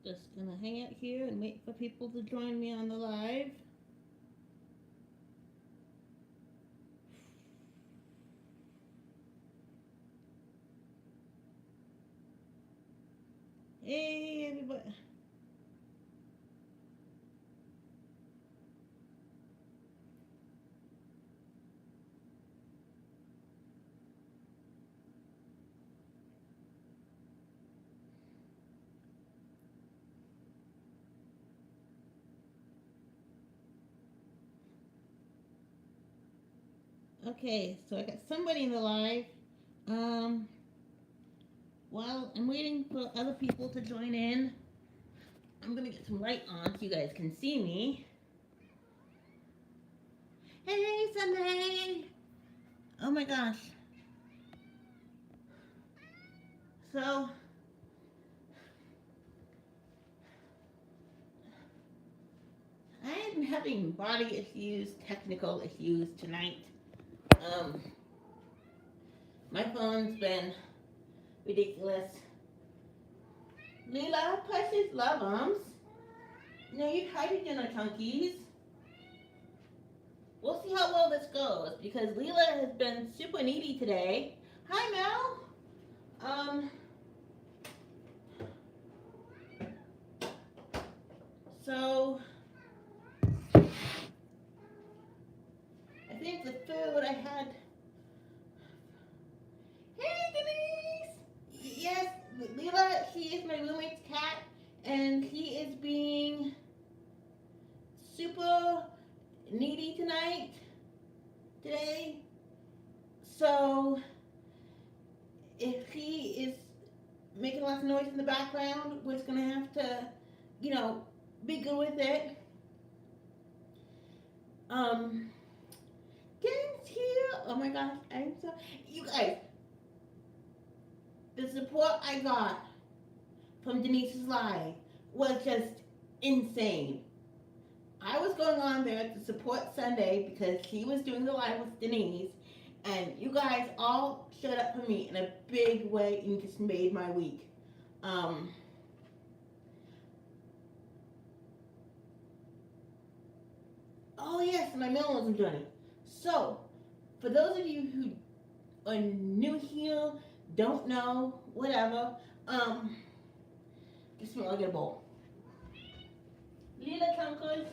Just gonna hang out here and wait for people to join me on the live. Hey, everybody. Okay, so I got somebody in the live. Um, while I'm waiting for other people to join in, I'm gonna get some light on so you guys can see me. Hey, Sunday! Oh my gosh. So, I'm having body issues, technical issues tonight. Um, my phone's been ridiculous. Leela, precious love arms. No, you tried to dinner chunkies. We'll see how well this goes because Leela has been super needy today. Hi, Mel. Um, so I think the food I had. Hey, Denise. Yes, Leela. She is my roommate's cat, and she is being super needy today. So if he is making lots of noise in the background, we're just gonna have to, you know, be good with it. Um, Game's here. Oh my gosh, I'm so. You guys, the support I got from Denise's live was just insane. I was going on there to support Sunday because he was doing the live with Denise, and you guys all showed up for me in a big way and just made my week. Um, oh yes, my minimalism journey. So, for those of you who are new here, don't know, whatever, just smell like a bowl. Lila Chunkers,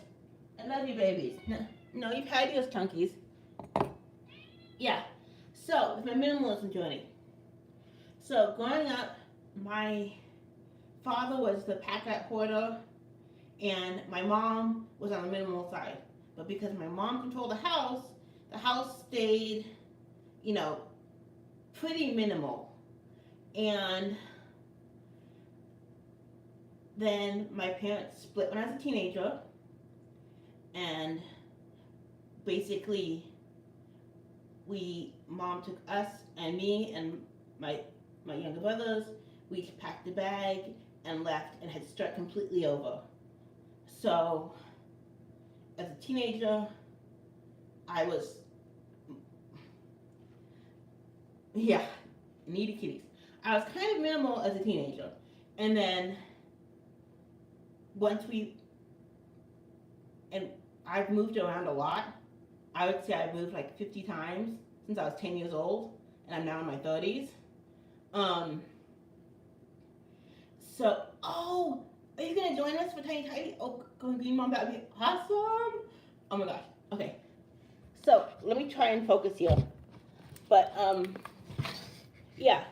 I love you, babies. No, no, you've had yours, Chunkies. Yeah. So, with my minimalism journey. So, growing up, my father was the pack rat hoarder, and my mom was on the minimal side. But because my mom controlled the house stayed, you know, pretty minimal. And then my parents split when I was a teenager, and basically, mom took us and me and my my younger brothers. We packed the bag and left and had to start completely over. So, as a teenager, I was, yeah, needy kitties. I was kind of minimal as a teenager, and then once we and I've moved around a lot. I would say I've moved like 50 times since I was 10 years old, and I'm now in my 30s. Um, oh, are you gonna join us for Tiny Tidy? Oh, going Green Mom, that would be awesome. Oh my gosh. Okay. So let me try and focus here. But yeah.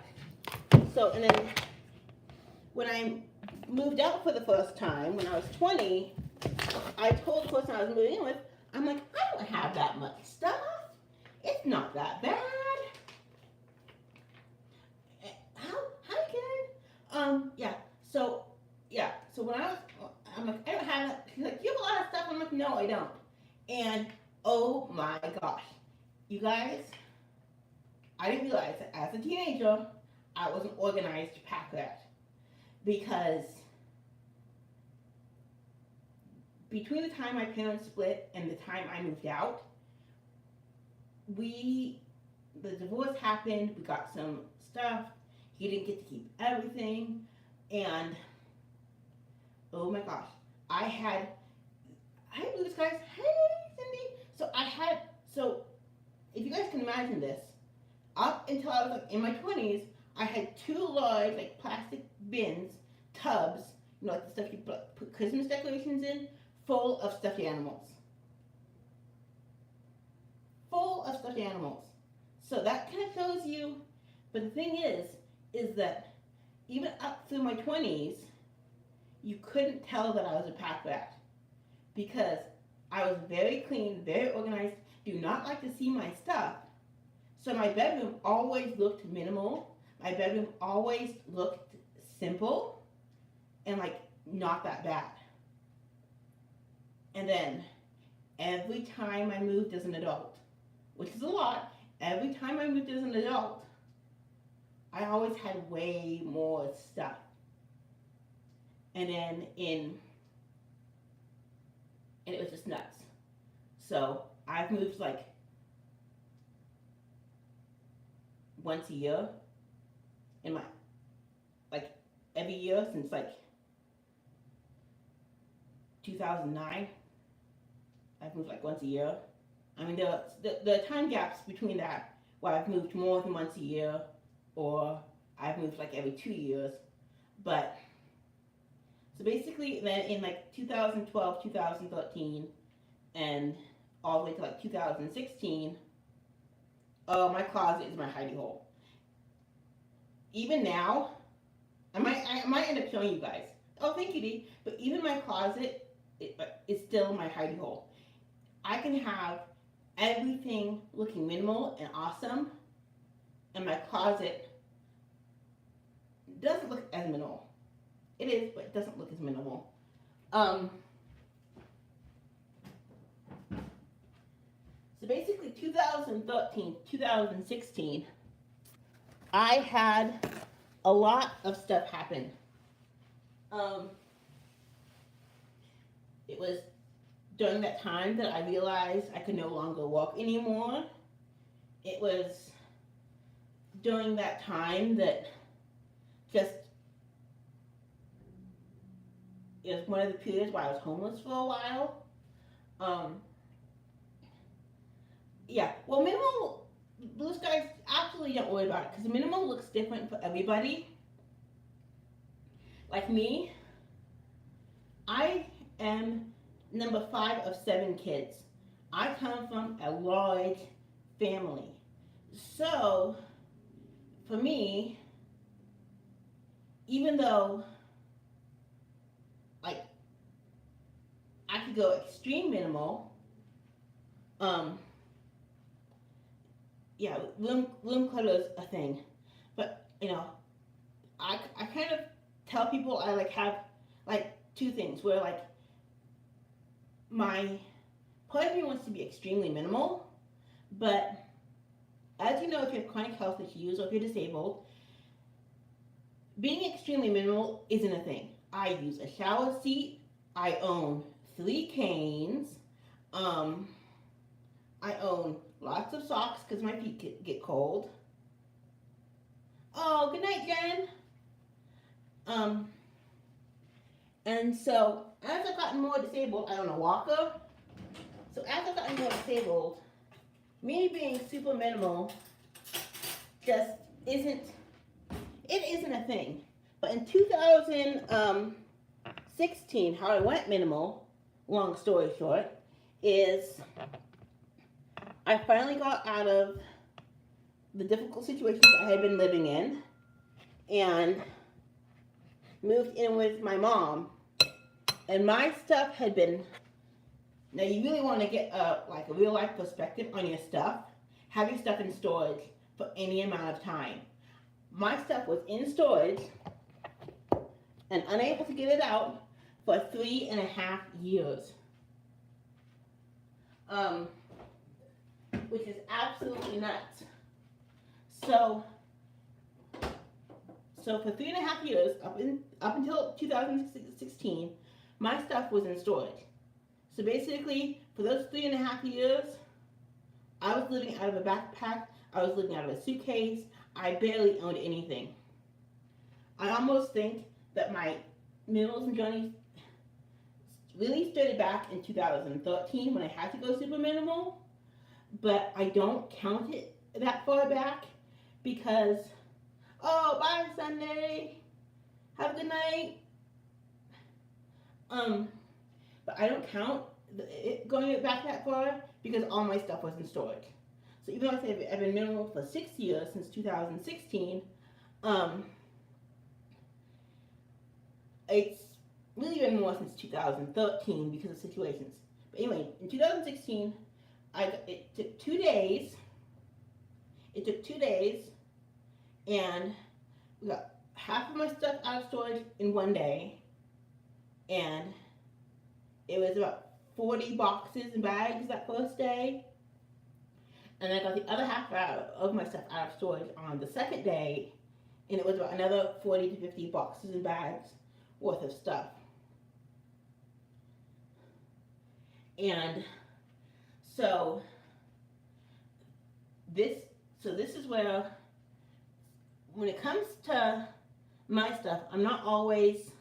So and then when I moved out for the first time when I was 20, I told the person I was moving in with, I'm like, I don't have that much stuff. It's not that bad. How? Hi, Ken. Yeah. So, yeah. So when I'm like, I don't have that. She's like, you have a lot of stuff. I'm like, no, I don't. And oh my gosh, you guys, I didn't realize that as a teenager, I wasn't organized to pack that because between the time my parents split and the time I moved out, we the divorce happened. We got some stuff. He didn't get to keep everything, and oh my gosh, hi blue skies, hey Cindy. So if you guys can imagine this, up until I was like in my 20s, I had two large like plastic bins, tubs, like the stuff you put Christmas decorations in, full of stuffed animals. Full of stuffed animals. So that kind of shows you, but the thing is that even up through my 20s, you couldn't tell that I was a pack rat because I was very clean, very organized, do not like to see my stuff. So my bedroom always looked minimal. My bedroom always looked simple and like not that bad. And then every time I moved as an adult, which is a lot, every time I moved as an adult, I always had way more stuff. And then and it was just nuts. So I've moved like once a year in my, like every year since like 2009. I've moved like once a year. I mean, there are time gaps between that where I've moved more than once a year, or I've moved like every 2 years. But so basically, then in like 2012, 2013, and all the way to like 2016, my closet is my hidey hole. Even now, I might end up showing you guys. Oh, thank you, Dee. But even my closet is still my hidey hole. I can have everything looking minimal and awesome, and my closet doesn't look as minimal. It is, but it doesn't look as minimal. So basically 2013, 2016, I had a lot of stuff happen. It was during that time that I realized I could no longer walk anymore. It was during that time that just, it was one of the periods where I was homeless for a while. Yeah, well, minimal, blue skies, absolutely don't worry about it because minimal looks different for everybody. Like me, I am number 5 of 7 kids. I come from a large family. So, for me, even though like I could go extreme minimal, yeah, room clutter is a thing. But I kind of tell people I like have like 2 things where like my part of me wants to be extremely minimal, but as you know, if you have chronic health issues or if you're disabled, being extremely minimal isn't a thing. I use a shower seat. I own 3 canes. I own lots of socks because my feet get cold. Oh, good night, Jen. And so as I've gotten more disabled, I own a walker. So as I've gotten more disabled, me being super minimal just isn't a thing. But in 2016, how I went minimal, long story short, is I finally got out of the difficult situations I had been living in and moved in with my mom. And my stuff had been, now you really want to get a real life perspective on your stuff. Have your stuff in storage for any amount of time. My stuff was in storage and unable to get it out for 3.5 years. Which is absolutely nuts. So for 3.5 years, up until 2016, my stuff was in storage. So basically, for those 3.5 years, I was living out of a backpack. I was living out of a suitcase. I barely owned anything. I almost think that my Mills and Johnny's really started back in 2013 when I had to go super minimal, but I don't count it that far back because, oh, bye Sunday, have a good night. Um, but I don't count it going back that far because all my stuff was in storage. So even though I say I've been minimal for 6 years, since 2016, it's really been more since 2013 because of situations. But anyway, in 2016, it took 2 days. It took 2 days, and we got half of my stuff out of storage in 1 day, and it was about 40 boxes and bags that first day. And I got the other half of my stuff out of storage on the second day, and it was about another 40 to 50 boxes and bags worth of stuff. And so this is where, when it comes to my stuff, I'm not always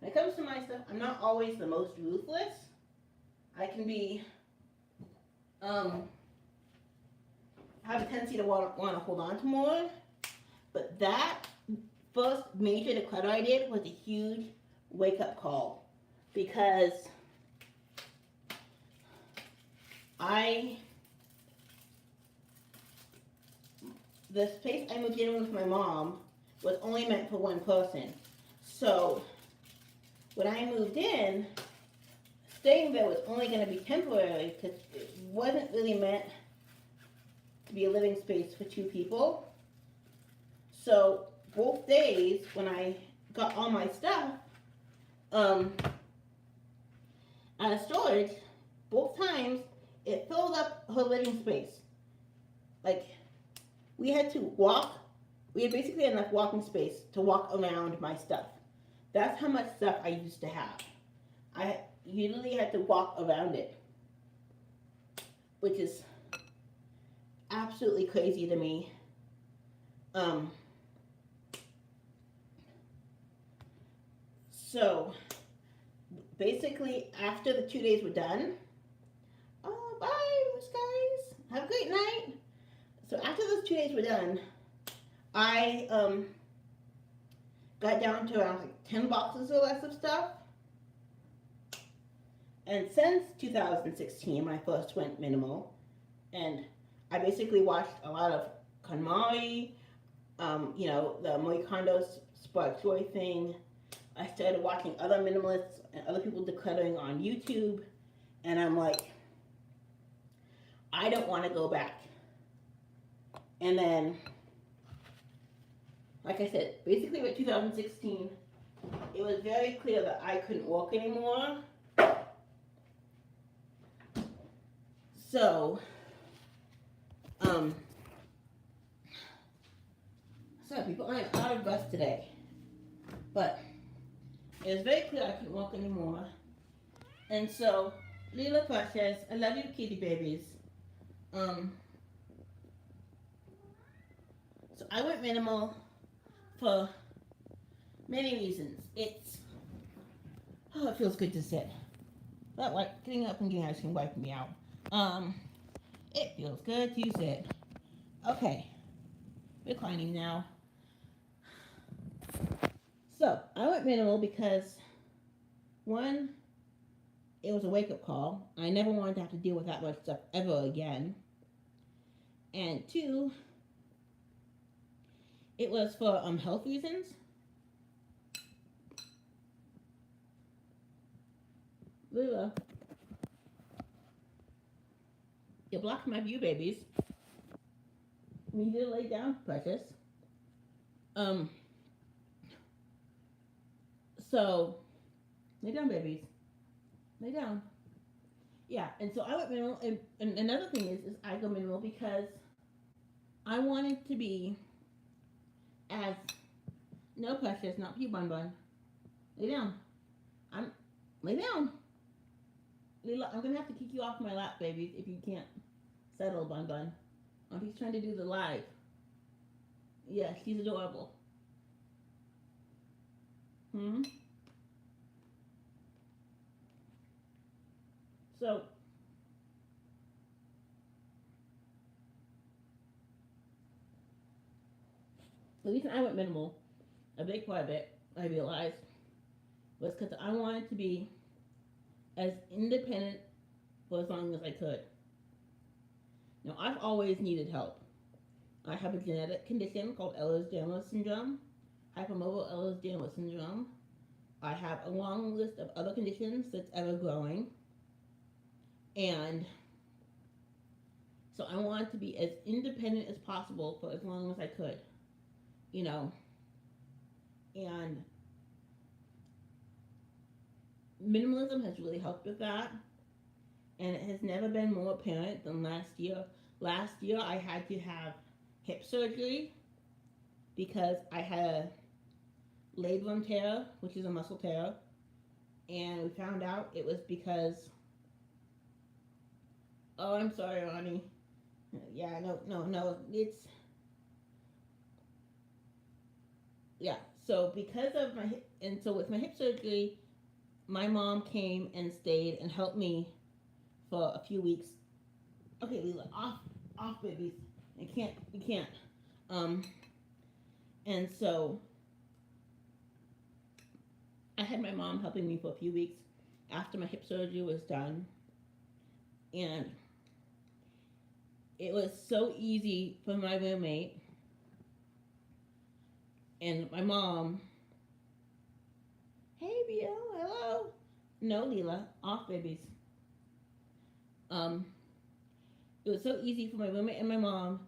the most ruthless. I can be, have a tendency to want to hold on to more. But that first major declutter I did was a huge wake-up call, because the space I moved in with my mom was only meant for one person. So when I moved in, staying there was only going to be temporary because it wasn't really meant to be a living space for 2 people. So both days when I got all my stuff out of storage, both times it filled up her living space. Like, we had basically enough walking space to walk around my stuff. That's how much stuff I used to have. I usually had to walk around it, which is absolutely crazy to me. So basically, after the 2 days were done, oh, bye, guys. Have a great night. So after those 2 days were done, I got down to around like 10 boxes or less of stuff. And since 2016, when I first went minimal, and I basically watched a lot of KonMari, the Marie Kondo Spark Joy thing. I started watching other minimalists and other people decluttering on YouTube, and I'm like, I don't want to go back. And then, like I said, basically with 2016, it was very clear that I couldn't walk anymore. So, sorry people, I am out of breath today. But it was very clear I couldn't walk anymore. And so, Lila Precious, I love you, kitty babies. So I went minimal for many reasons. It feels good to sit. That like getting up and getting ice cream wiping me out. It feels good to sit. Okay, reclining now. So I went minimal because, one, it was a wake-up call. I never wanted to have to deal with that much stuff ever again. And 2, it was for health reasons. Lila, you're blocking my view, babies. You need to lay down, precious. So, lay down, babies. Lay down. Yeah, and so I went minimal, and another thing is I go minimal because I wanted to be as, no precious, not you, Bun Bun. Lay down. Lay down. Lila, I'm gonna have to kick you off my lap, babies, if you can't settle, Bun Bun. He's trying to do the live. Yeah, she's adorable. So the reason I went minimal, a big part of it, I realized, was because I wanted to be as independent for as long as I could. Now, I've always needed help. I have a genetic condition called Ehlers-Danlos syndrome, hypermobile Ehlers-Danlos syndrome. I have a long list of other conditions that's ever growing, and so I wanted to be as independent as possible for as long as I could, you know. And minimalism has really helped with that, and it has never been more apparent than last year. Last year, I had to have hip surgery because I had a labrum tear, which is a muscle tear, and we found out it was because. Oh, I'm sorry, Ronnie. Yeah, no. It's yeah. So because of my and so with my hip surgery, my mom came and stayed and helped me for a few weeks. Okay, Leela, off, babies. We can't. Um, and so I had my mom helping me for a few weeks after my hip surgery was done, and it was so easy for my roommate and my mom. Hey, Bill, hello. No, Leela, off, babies. Um, it was so easy for my roommate and my mom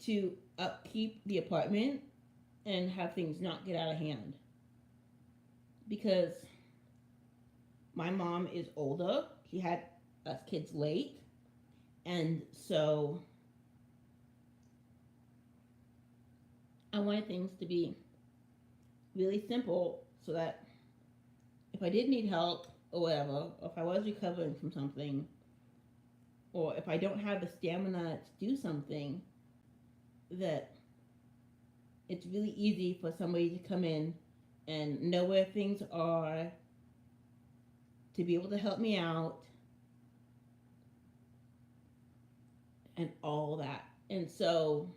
to upkeep the apartment and have things not get out of hand because my mom is older. She had us kids late, and so I wanted things to be really simple so that if I did need help or whatever, or if I was recovering from something, or if I don't have the stamina to do something, that it's really easy for somebody to come in and know where things are, to be able to help me out, and all that. And so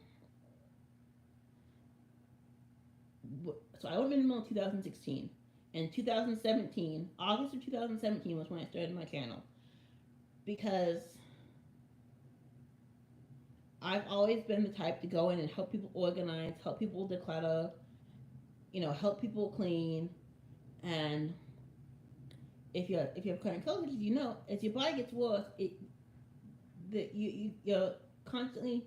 I went minimal in 2016. In 2017, August of 2017 was when I started my channel because I've always been the type to go in and help people organize, help people declutter, help people clean. And if you have chronic health issues, as your body gets worse, you're constantly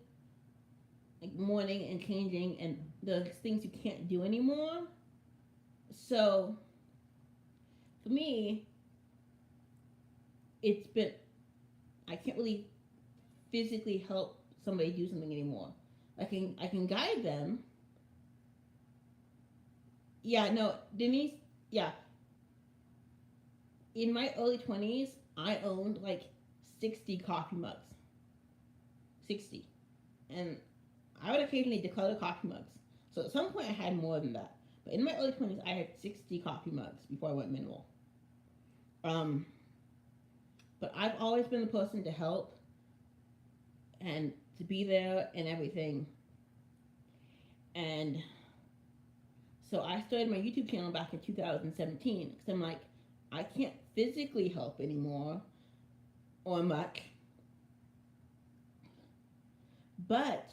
like mourning and changing, and there's things you can't do anymore. So for me, it's been I can't really physically help somebody do something anymore. I can guide them. Yeah, no, Denise. Yeah, in my early 20s, I owned like 60 coffee mugs. 60, and I would occasionally declutter coffee mugs. So at some point, I had more than that. But in my early 20s, I had 60 coffee mugs before I went minimal. Um, but I've always been the person to help and to be there and everything. And so I started my YouTube channel back in 2017 because I'm like, I can't physically help anymore or much, but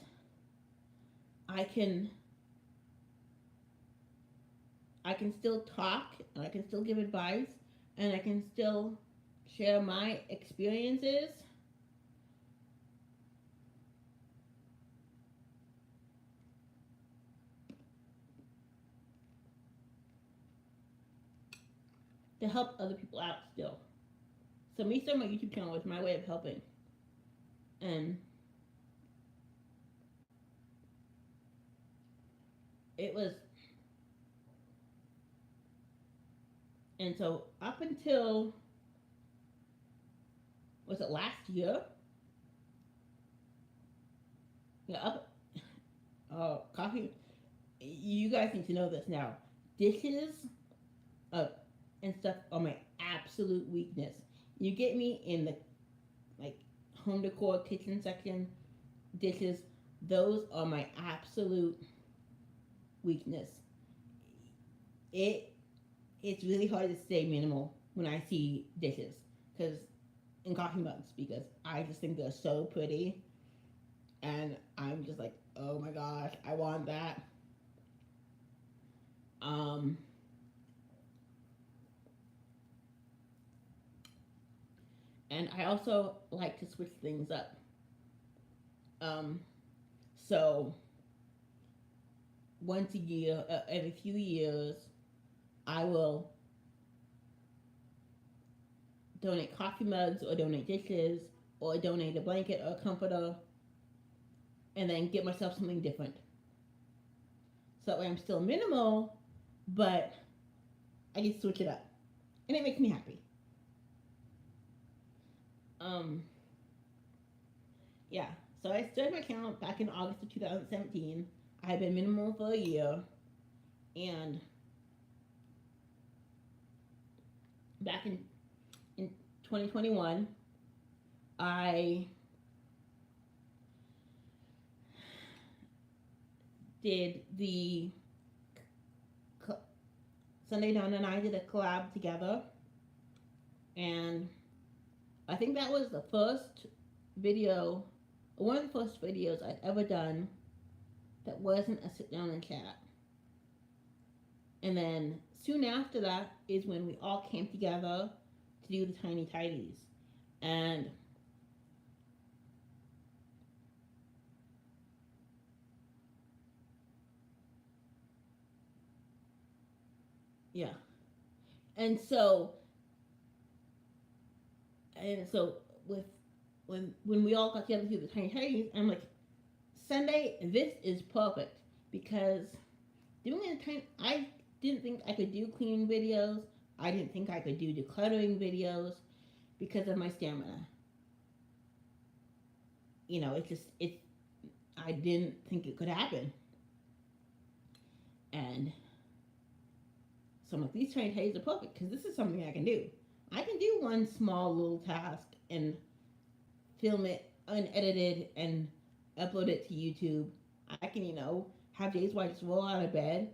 I can still talk and I can still give advice and I can still share my experiences to help other people out still. So me starting my YouTube channel was my way of helping. And it was and so up until was it last year? Yeah, coffee. You guys need to know this now. Dishes uh, and stuff are my absolute weakness. You get me in the home decor, kitchen section, dishes, those are my absolute weakness. It it's really hard to stay minimal when I see dishes, because in coffee mugs, because I just think they're so pretty, and I'm just like, oh my gosh, I want that. Um, and I also like to switch things up. Um, so once a year, every few years, I will donate coffee mugs or donate dishes or donate a blanket or a comforter, and then get myself something different. So I'm still minimal, but I get to switch it up, and it makes me happy. Um, yeah. So I started my account back in August of 2017. I had been minimal for a year, and back in 2021, I did the Sunday Dawn and I did a collab together, and I think that was the first video, one of the first videos I'd ever done that wasn't a sit down and chat. And then soon after that is when we all came together to do the Tiny Tidies. And yeah. And so and so with when we all got together to do the Tiny Tidies, I'm like, Sunday, this is perfect, because doing a tiny I didn't think I could do cleaning videos. I didn't think I could do decluttering videos because of my stamina. It's just it's I didn't think it could happen. And some of these train days are perfect because this is something I can do. I can do one small little task and film it unedited and upload it to YouTube. I can, have days where I just roll out of bed,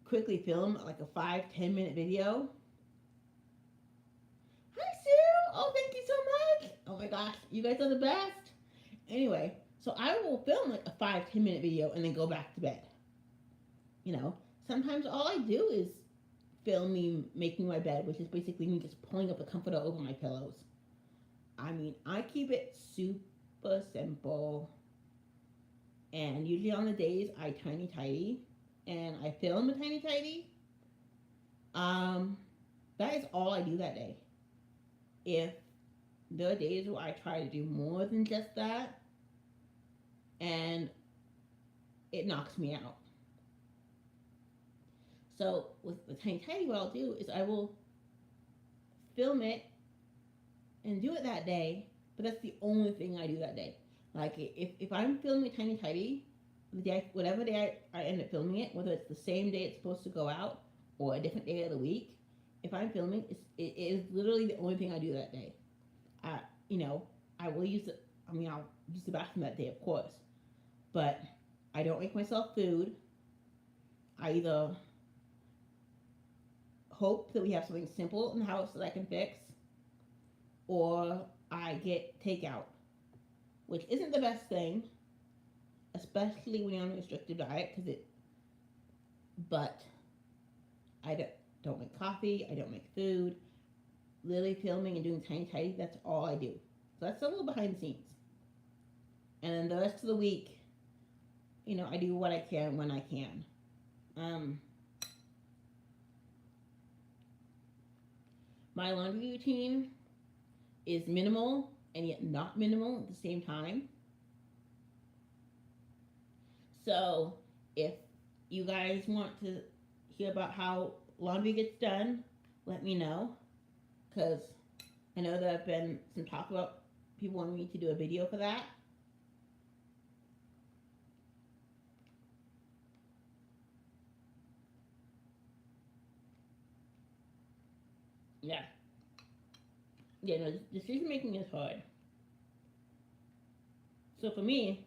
quickly film like a 5-10 minute video. Hi, Sue! Oh, thank you so much! Oh my gosh, you guys are the best! Anyway, so I will film like a 5-10 minute video and then go back to bed. You know, sometimes all I do is film me making my bed, which is basically me just pulling up a comforter over my pillows. I mean, I keep it super simple. And usually on the days I tiny tidy and I film a tiny tidy, um, that is all I do that day. If there are days where I try to do more than just that, and it knocks me out. So with the tiny tidy, what I'll do is I will film it and do it that day, but that's the only thing I do that day. Like if I'm filming Tiny Tidy, the day whatever day I end up filming it, whether it's the same day it's supposed to go out or a different day of the week, if I'm filming, it is literally the only thing I do that day. I you know I will use it. I mean, I'll use the bathroom that day, of course, but I don't make myself food. I either hope that we have something simple in the house that I can fix, or I get takeout, which isn't the best thing, especially when you're on a restricted diet, because it. But I don't make coffee. I don't make food. Literally filming and doing tiny tidy. That's all I do. So that's a little behind the scenes. And then the rest of the week, I do what I can when I can. Um, my laundry routine is minimal and yet not minimal at the same time. So if you guys want to hear about how laundry gets done, let me know. Because I know there have been some talk about people wanting me to do a video for that. Yeah. Yeah, no, decision making is hard. So for me,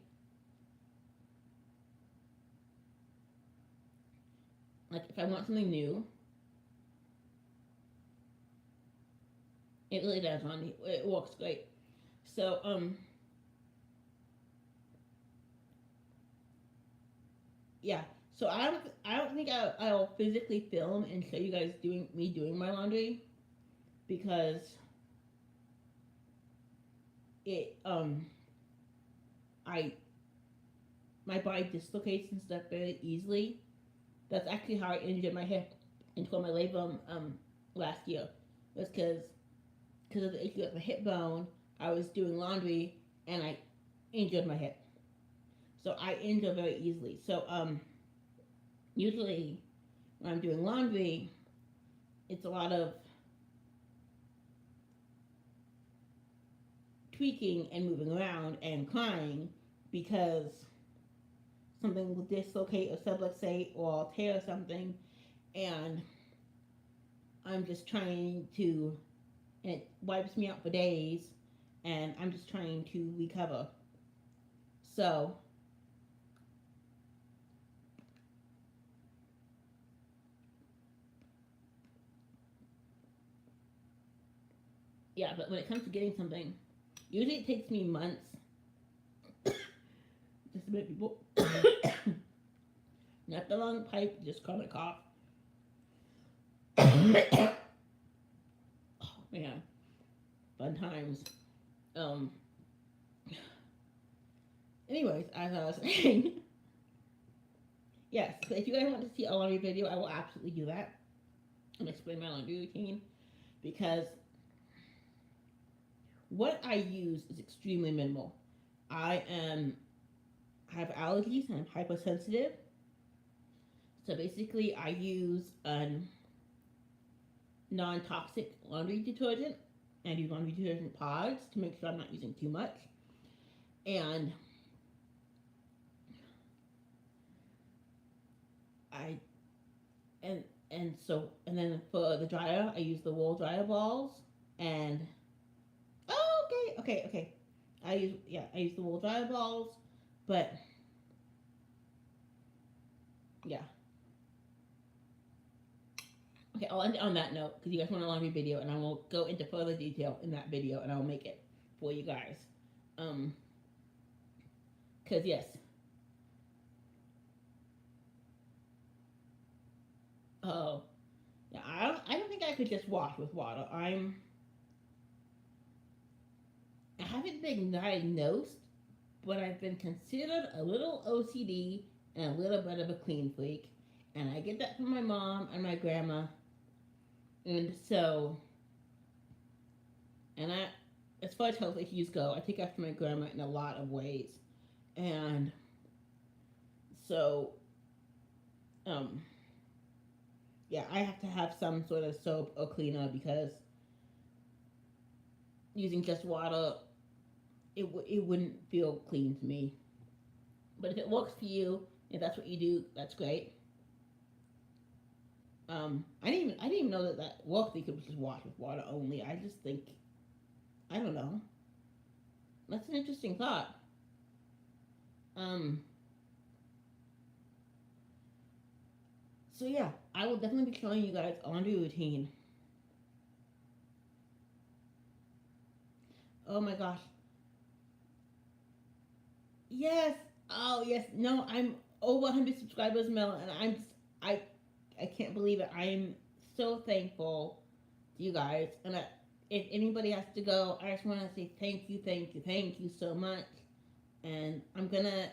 like if I want something new, it really does on me. It works great. So yeah. So I don't think I'll physically film and show you guys doing my laundry because it I my body dislocates and stuff very easily. That's actually how I injured my hip and tore my labrum last year. Was because of the issue with my hip bone. I was doing laundry and I injured my hip. So I injure very easily. So usually when I'm doing laundry, it's a lot of tweaking and moving around and crying because something will dislocate or subluxate or I'll tear something, and I'm just trying to, and it wipes me out for days, and I'm just trying to recover. So yeah, but when it comes to getting something, usually it takes me months. Just a minute, people. Not the long pipe, just call my cough. Oh man, fun times. Um. Anyways, as I was saying, yes. So if you guys want to see a laundry video, I will absolutely do that and explain my laundry routine because what I use is extremely minimal. I am I have allergies and I'm hypersensitive. So basically, I use a non-toxic laundry detergent and use laundry detergent pods to make sure I'm not using too much. And I and and then for the dryer, I use the wool dryer balls. And oh, okay. I use the wool dryer balls, but yeah. Okay, I'll end it on that note because you guys want a laundry video, and I will go into further detail in that video, and I'll make it for you guys. Um, because yes, oh yeah, I don't think I could just wash with water. I haven't been diagnosed, but I've been considered a little OCD and a little bit of a clean freak, and I get that from my mom and my grandma, and so and I, as far as health issues go, I take after my grandma in a lot of ways, and so um yeah, I have to have some sort of soap or cleaner because using just water, it wouldn't feel clean to me. But if it works for you, if that's what you do, that's great. I didn't even know that worked. You could just wash with water only. I just think I don't know. That's an interesting thought. Um, so yeah, I will definitely be showing you guys a laundry routine. Oh my gosh, yes. Oh yes. No, I'm over 100 subscribers, Mel, and I I can't believe it. I'm so thankful to you guys. And if anybody has to go, I just want to say thank you so much. And I'm gonna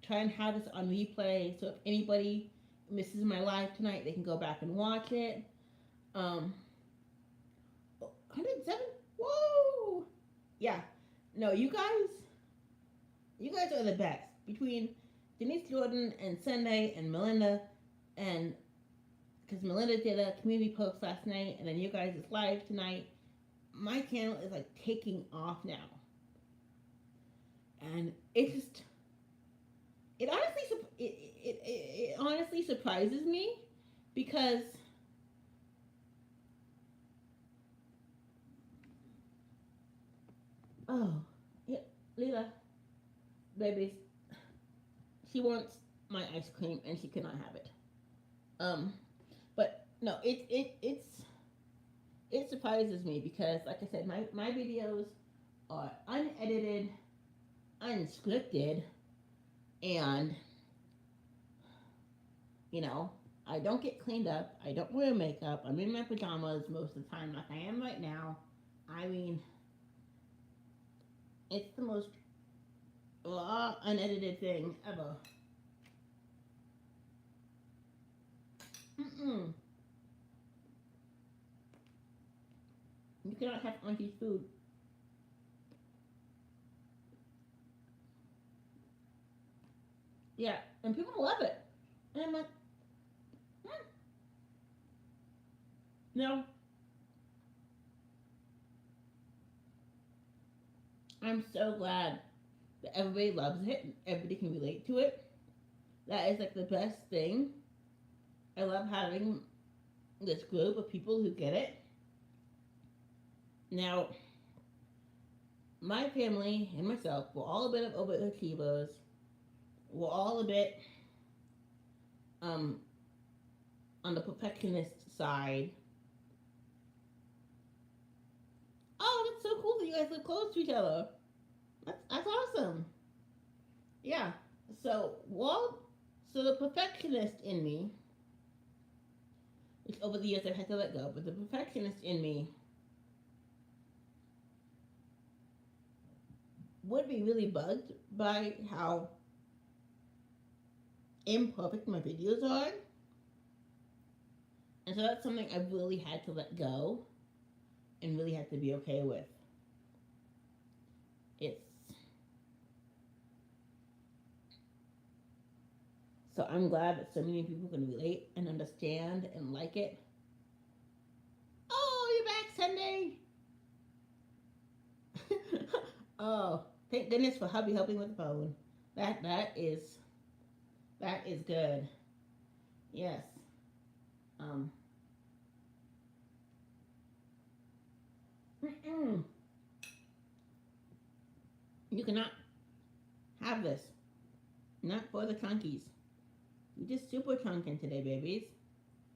try and have this on replay, so if anybody misses my live tonight, they can go back and watch it. 107. Whoa! Yeah. No, you guys are the best. Between Denise Jordan and Sunday and Melinda, and because Melinda did a community post last night, and then you guys is live tonight. My channel is like taking off now, and it just it honestly surprises me because Oh, yeah, Leela, baby, she wants my ice cream and she cannot have it. Um, but no, it surprises me because, like I said, my videos are unedited, unscripted, and you know, I don't get cleaned up. I don't wear makeup. I'm in my pajamas most of the time, like I am right now. I mean, it's the most raw, unedited thing ever. Mm-mm. You cannot have Auntie's food. Yeah, and people love it. And I'm like, hmm, no, I'm so glad that everybody loves it and everybody can relate to it. That is like the best thing. I love having this group of people who get it. Now, my family and myself were all a bit of overachievers. We're all a bit um, on the perfectionist side. Oh, that's so cool that you guys live close to each other. That's awesome. Yeah. So, well, so the perfectionist in me, which over the years I've had to let go, but the perfectionist in me would be really bugged by how imperfect my videos are. And so that's something I've really had to let go and really had to be okay with. It's so I'm glad that so many people can relate and understand and like it. Oh, you're back, Sunday. Oh, thank goodness for hubby helping with the phone. That that is that is good. Yes. Um. Mm-mm. You cannot have this. Not for the chunkies. You just super chunking today, babies.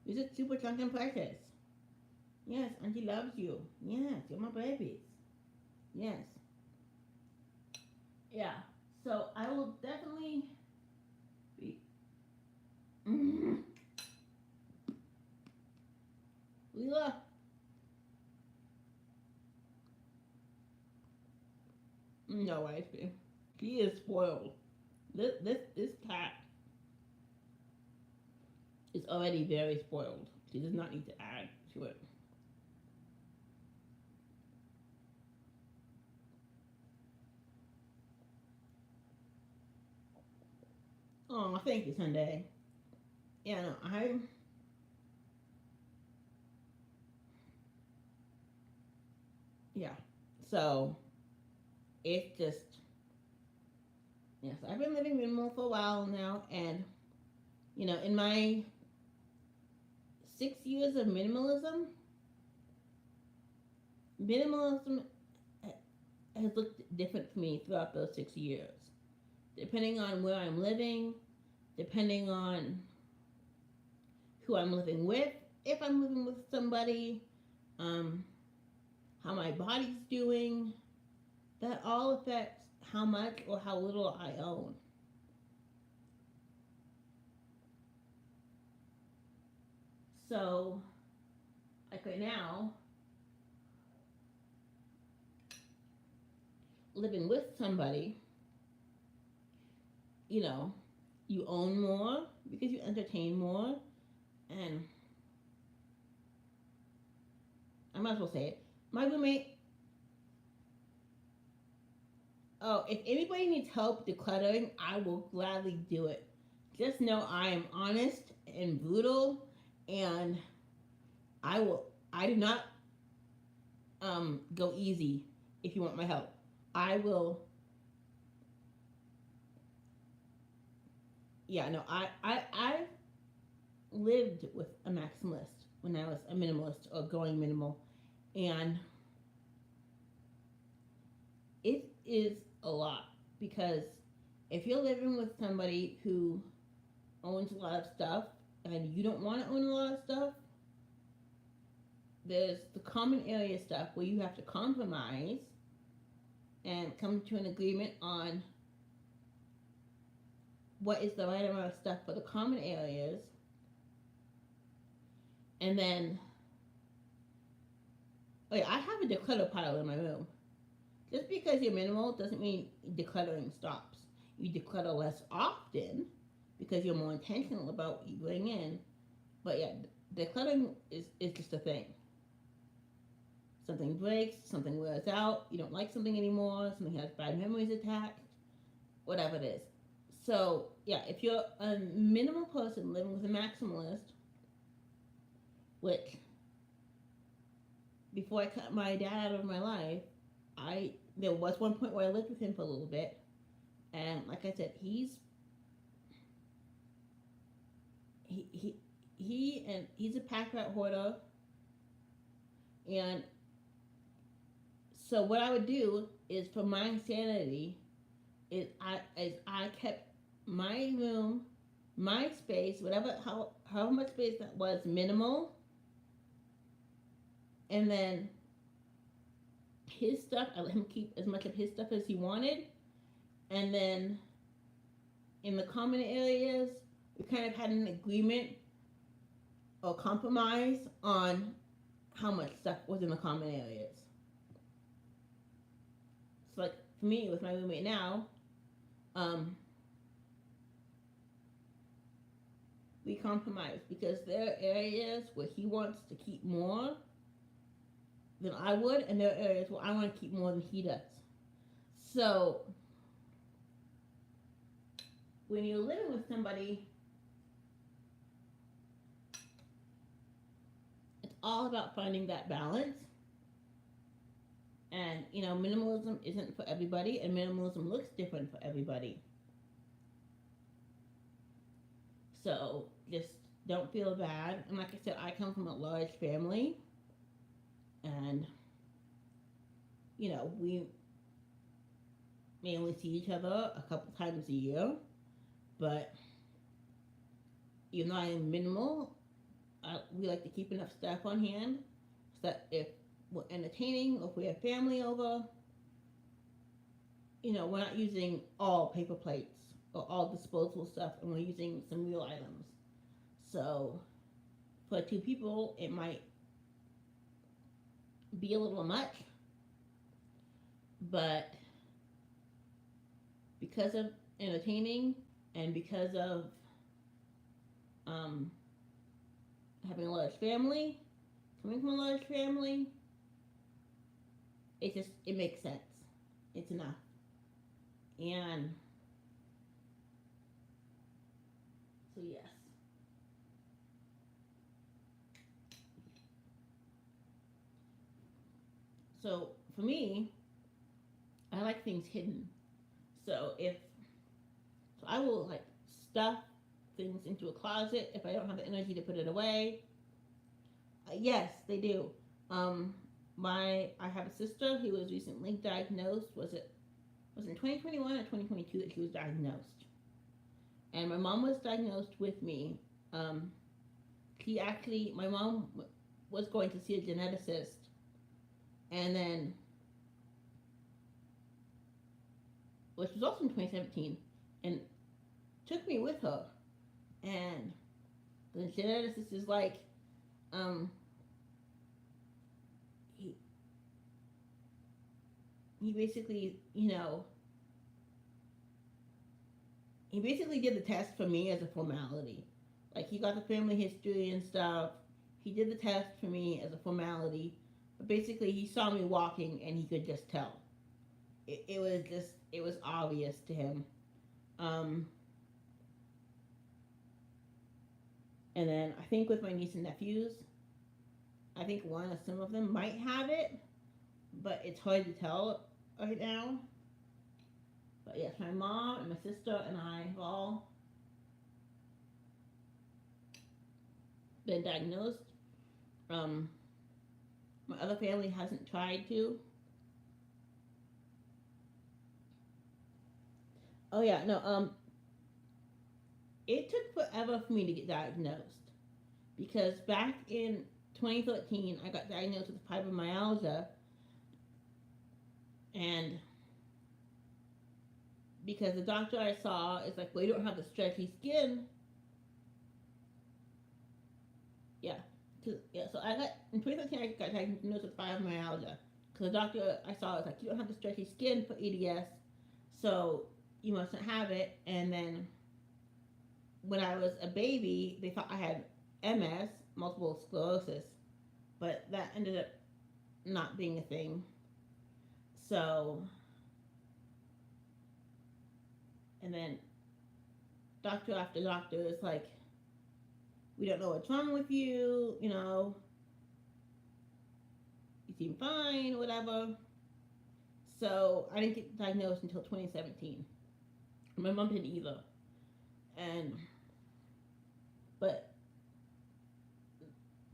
You just super chunking precious. Yes, Auntie loves you. Yes, you're my babies. Yes. Yeah. So I will definitely be. Mm, Leela. No, I see. She is spoiled. This cat is already very spoiled. She does not need to add to it. Oh, thank you, Sunday. Yeah, no, yeah. So it's just yes. I've been living minimal for a while now, and in my 6 years of minimalism has looked different for me throughout those 6 years, depending on where I'm living, depending on who I'm living with, if I'm living with somebody, um, how my body's doing. That all affects how much or how little I own. So, like right now, living with somebody, you know, you own more because you entertain more. And I might as well say it. My roommate, oh, if anybody needs help decluttering, I will gladly do it. Just know I am honest and brutal, and I will. I do not go easy if you want my help. I will. Yeah, no, I lived with a maximalist when I was a minimalist or going minimal, and it is a lot because if you're living with somebody who owns a lot of stuff and you don't want to own a lot of stuff, there's the common area stuff where you have to compromise and come to an agreement on what is the right amount of stuff for the common areas. And then, oh yeah, I have a declutter pile in my room. Just because you're minimal doesn't mean decluttering stops. You declutter less often because you're more intentional about what you bring in. But yeah, decluttering is just a thing. Something breaks, something wears out, you don't like something anymore, something has bad memories attached, whatever it is. So yeah, if you're a minimal person living with a maximalist, which before I cut my dad out of my life, I there was one point where I lived with him for a little bit, and like I said, he he he's a pack rat hoarder, and so what I would do is for my sanity is I kept my room, my space, whatever however much space that was minimal, and then his stuff I let him keep as much of his stuff as he wanted, and then in the common areas we kind of had an agreement or compromise on how much stuff was in the common areas. So like for me with my roommate now, um, we compromise because there are areas where he wants to keep more than I would, and there are areas where I want to keep more than he does. So when you're living with somebody, it's all about finding that balance. And minimalism isn't for everybody, and minimalism looks different for everybody. So just don't feel bad. And like I said, I come from a large family, and we may only see each other a couple times a year. But even though I am minimal, we like to keep enough stuff on hand so that if we're entertaining or if we have family over, we're not using all paper plates or all disposable stuff, and we're using some real items. So for two people, it might be a little much, but because of entertaining and because of um, having a large family, coming from a large family, it makes sense. It's enough. And so yes. So for me, I like things hidden. So I will like stuff things into a closet if I don't have the energy to put it away. Yes, they do. Um, I have a sister who was recently diagnosed. Was it in 2021 or 2022 that she was diagnosed? And my mom was diagnosed with me. Um, my mom was going to see a geneticist, and then which was also in 2017, and took me with her. And the geneticist is like, um, he he basically, he basically did the test for me as a formality. Like he got the family history and stuff. He did the test for me as a formality, but basically he saw me walking and he could just tell. It was obvious to him. Um, and then I think with my niece and nephews, I think one or some of them might have it, but it's hard to tell right now. But yes, my mom and my sister and I have all been diagnosed. Um, my other family hasn't tried to, Oh yeah, no. It took forever for me to get diagnosed because back in 2013, I got diagnosed with fibromyalgia, and because the doctor I saw is like, well, you don't have the stretchy skin. Yeah, yeah. So I got in 2013, I got diagnosed with fibromyalgia because the doctor I saw was like, you don't have the stretchy skin for EDS, so you mustn't have it. And then when I was a baby, they thought I had MS, multiple sclerosis, but that ended up not being a thing. So, and then doctor after doctor is like, we don't know what's wrong with you, you seem fine, whatever. So I didn't get diagnosed until 2017. My mom didn't either. And, but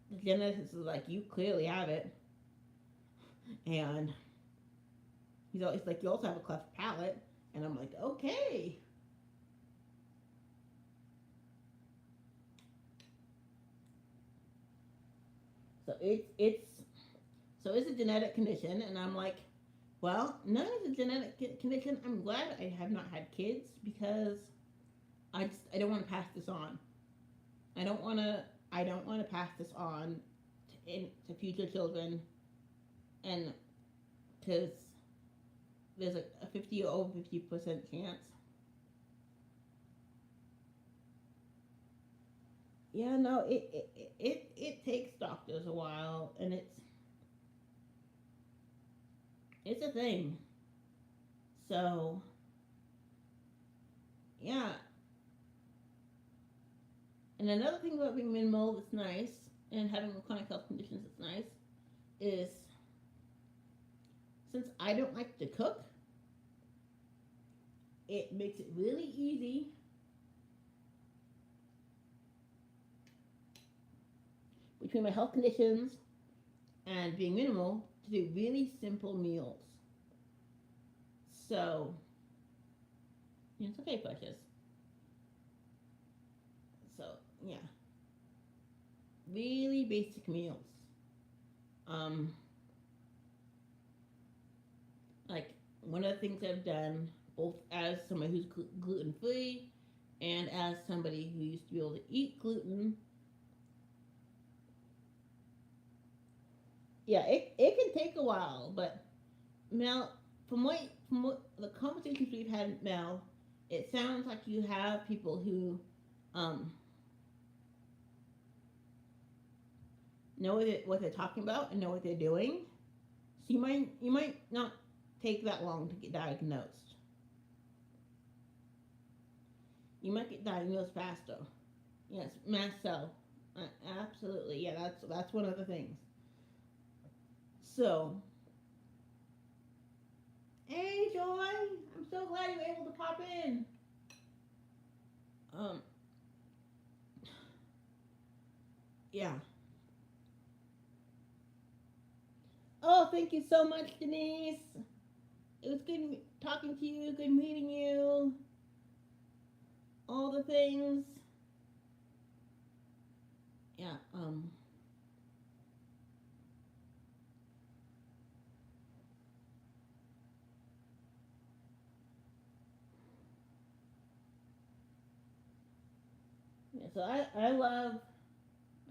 the geneticist is like, you clearly have it. And he's always like, you also have a cleft palate. And I'm like, okay. So it's a genetic condition, and I'm like, well, none is a genetic condition. I'm glad I have not had kids because I don't want to pass this on. I don't want to I don't want to pass this on to future children, and because there's a 50% chance. Yeah, no, it takes doctors a while, and it's a thing. So yeah, and another thing about being minimal that's nice and having chronic health conditions that's nice is since I don't like to cook, it makes it really easy between my health conditions and being minimal to do really simple meals. So, it's okay, precious. So, yeah, really basic meals. Um, like one of the things I've done, both as somebody who's gluten free and as somebody who used to be able to eat gluten, yeah, it can take a while, but Mel, from what the conversations we've had, Mel, it sounds like you have people who um, know what they're talking about and know what they're doing. So you might not take that long to get diagnosed. You might get diagnosed faster. Yes, mast cell. Absolutely. Yeah, that's one of the things. So, hey Joy, I'm so glad you were able to pop in. Um, yeah. Oh, thank you so much, Denise. It was good talking to you. Good meeting you. All the things. Yeah. Yeah. So I love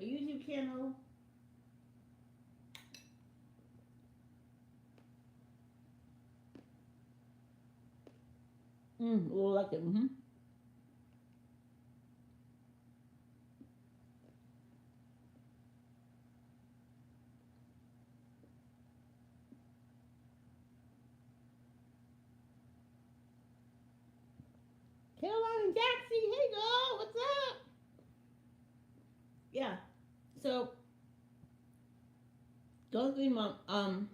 a YouTube channel. We'll like it. Caroline and Jaxie, hey girl, what's up? Yeah. So don't be mom.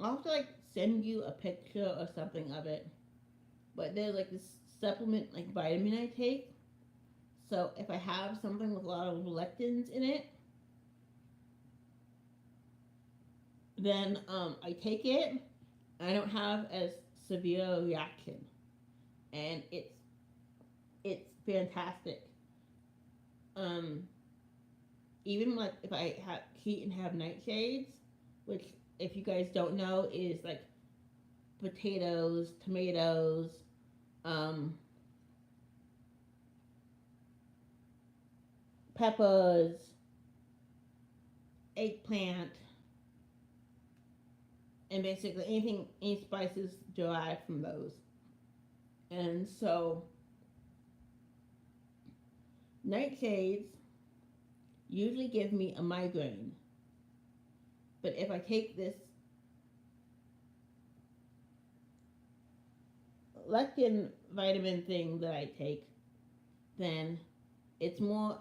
I'll have to like send you a picture or something of it. But there's like this supplement like vitamin I take. So if I have something with a lot of lectins in it, then I take it, I don't have as severe a reaction, and it's fantastic. Um, Even like if I have heat and have nightshades, which if you guys don't know is like potatoes, tomatoes, um, peppers, eggplant, and basically anything, any spices derived from those. And so nightshades usually give me a migraine, but if I take this lectin vitamin thing that I take, then it's more.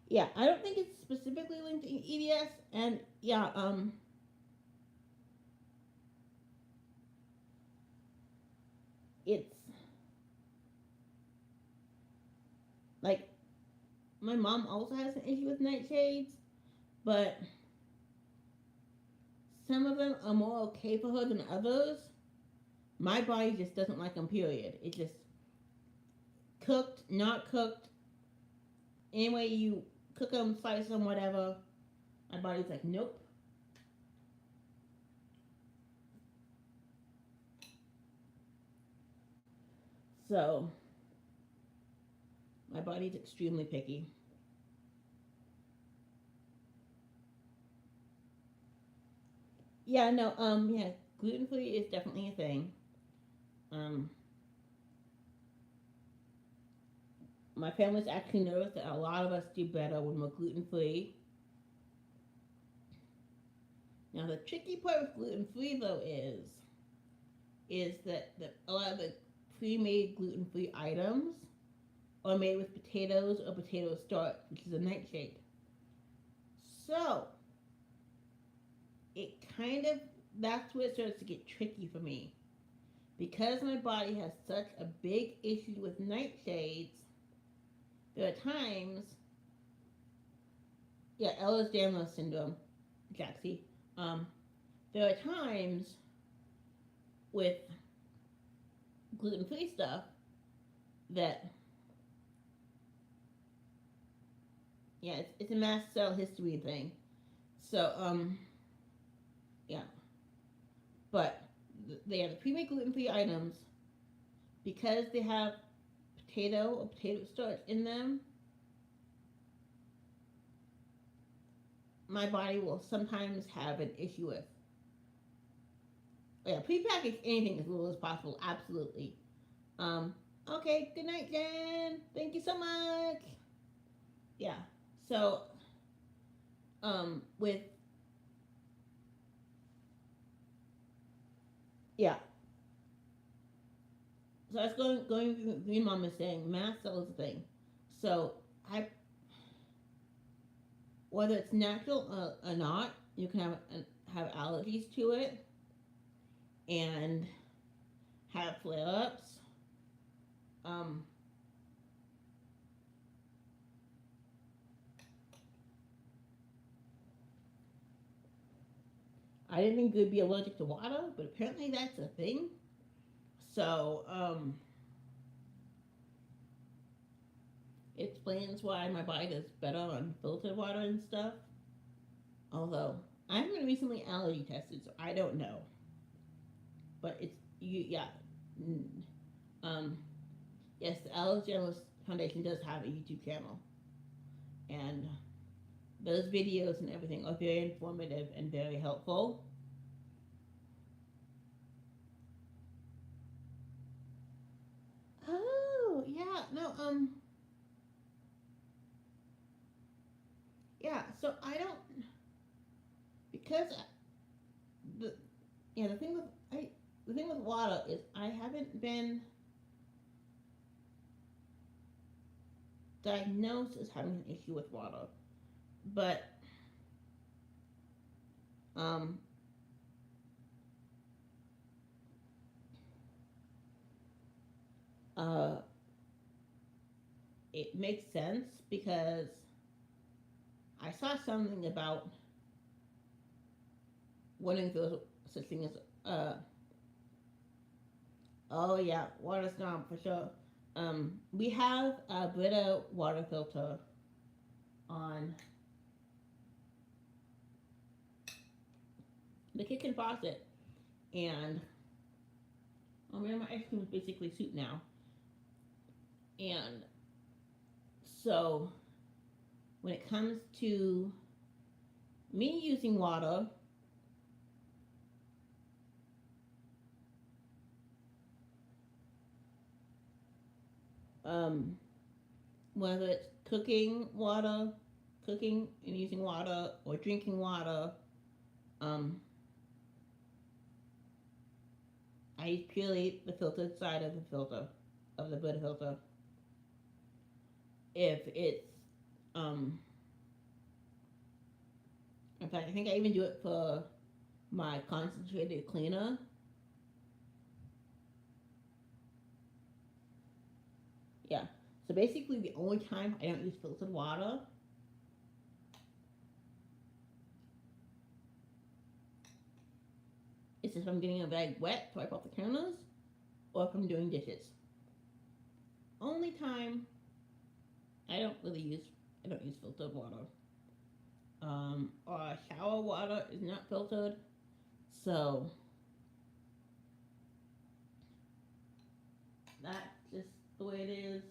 Yeah, I don't think it's specifically linked to EDS, and yeah, it's like my mom also has an issue with nightshades, but some of them are more okay for her than others. My body just doesn't like them. Period. It just cooked, not cooked. Any way you cook them, slice them, whatever. My body's like, nope. So my body's extremely picky. Yeah, no, yeah, gluten free is definitely a thing. Um, my family's actually noticed that a lot of us do better when we're gluten free. Now the tricky part with gluten free though is that a lot of the pre-made gluten free items are made with potatoes or potato starch, which is a nightshade. So it kind of that's where it starts to get tricky for me because my body has such a big issue with nightshades. There are times, yeah, Ehlers-Danlos syndrome, Jaxie. Um, there are times with gluten-free stuff that, yeah, it's a mast cell history thing. So, yeah, but they are the pre-made gluten-free items because they have potato or potato starch in them. My body will sometimes have an issue with. Yeah, prepackaged anything as little as possible. Absolutely. Um, okay, good night, Jen. Thank you so much. Yeah. So, with yeah. So I was going. Green Mom is saying mast cell is a thing. So I, whether it's natural or not, you can have allergies to it and have flare ups. Um, I didn't think you'd be allergic to water, but apparently that's a thing. So, it explains why my body does better on filtered water and stuff. Although I haven't been recently allergy tested, so I don't know. But it's you, yeah. Mm, Um, yes, the Allergy Journalist Foundation does have a YouTube channel, and those videos and everything are very informative and very helpful. Oh yeah, no, yeah. So I don't because the yeah the thing with water is I haven't been diagnosed as having an issue with water, but um uh it makes sense because I saw something about wanting if there was such thing as oh yeah, water snob for sure. We have a Brita water filter on the kitchen faucet, and oh man, my ice cream is basically soup now. And so when it comes to me using water, um, whether it's cooking and using water, or drinking water, um, I use purely the filtered side of the filter, of the Brita filter. If it's, um, in fact, I think I even do it for my concentrated cleaner. Yeah. So basically, the only time I don't use filtered water is if I'm getting a bag wet to wipe off the counters, or if I'm doing dishes. Only time I don't use filtered water. Our shower water is not filtered, so that's just the way it is.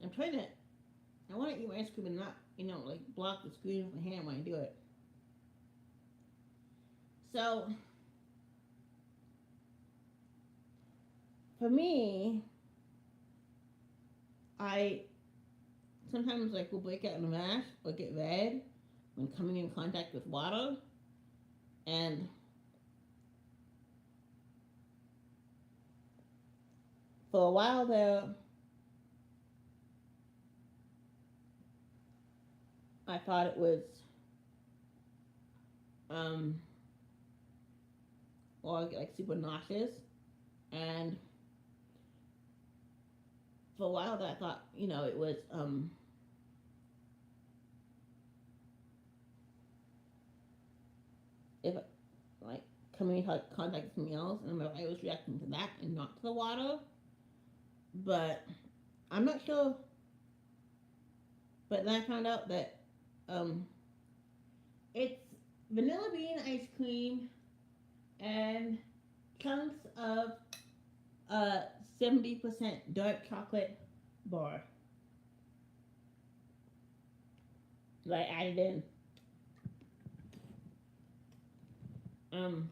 I'm trying to. I want to eat my ice cream and not, like block the screen with my hand when I do it. So for me, I sometimes like will break out in a rash or get red when coming in contact with water, and for a while there, I thought it was um, or I get like super nauseous, and for a while there, I thought it was if like coming in contact with something else, and I was reacting to that and not to the water. But I'm not sure. But then I found out that um, it's vanilla bean ice cream and chunks of uh 70% dark chocolate bar that I added in. Um,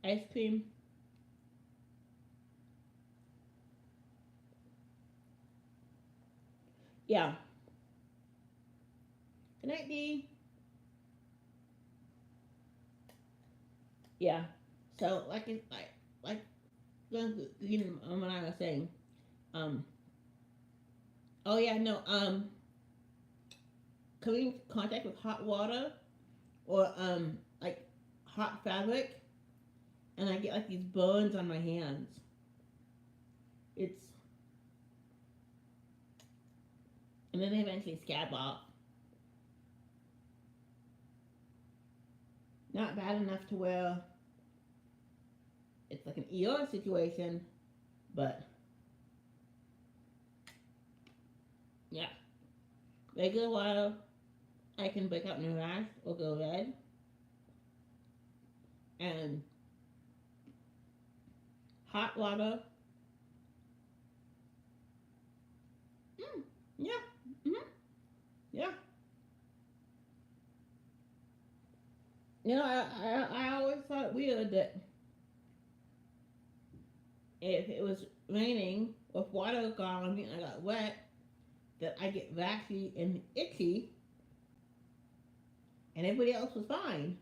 Ice cream. Yeah. Good night, D. Yeah. So like when I was saying, um, oh yeah, no, coming in contact with hot water or like hot fabric, and I get like these burns on my hands. It's and then they eventually scab off. Not bad enough to where it's like an ER situation, but yeah, regular water I can break out in a rash or go red, and hot water, yeah, hmm yeah. I always thought it weird that if it was raining with water got on me and I got wet, that I get rashy and itchy, and everybody else was fine.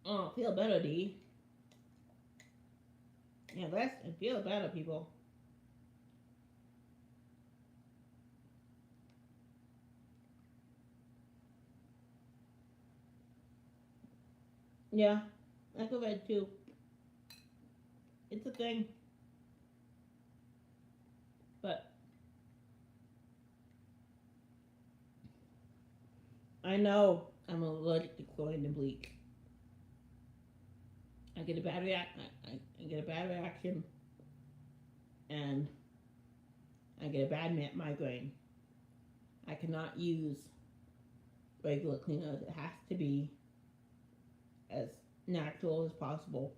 Oh, feel better, D. Yeah, rest and feel better, people. Yeah, I go red too. It's a thing, but I know I'm allergic to chlorine and bleach. I get a bad react. I get a bad reaction, and I get a bad migraine. I cannot use regular cleaners. It has to be as natural as possible.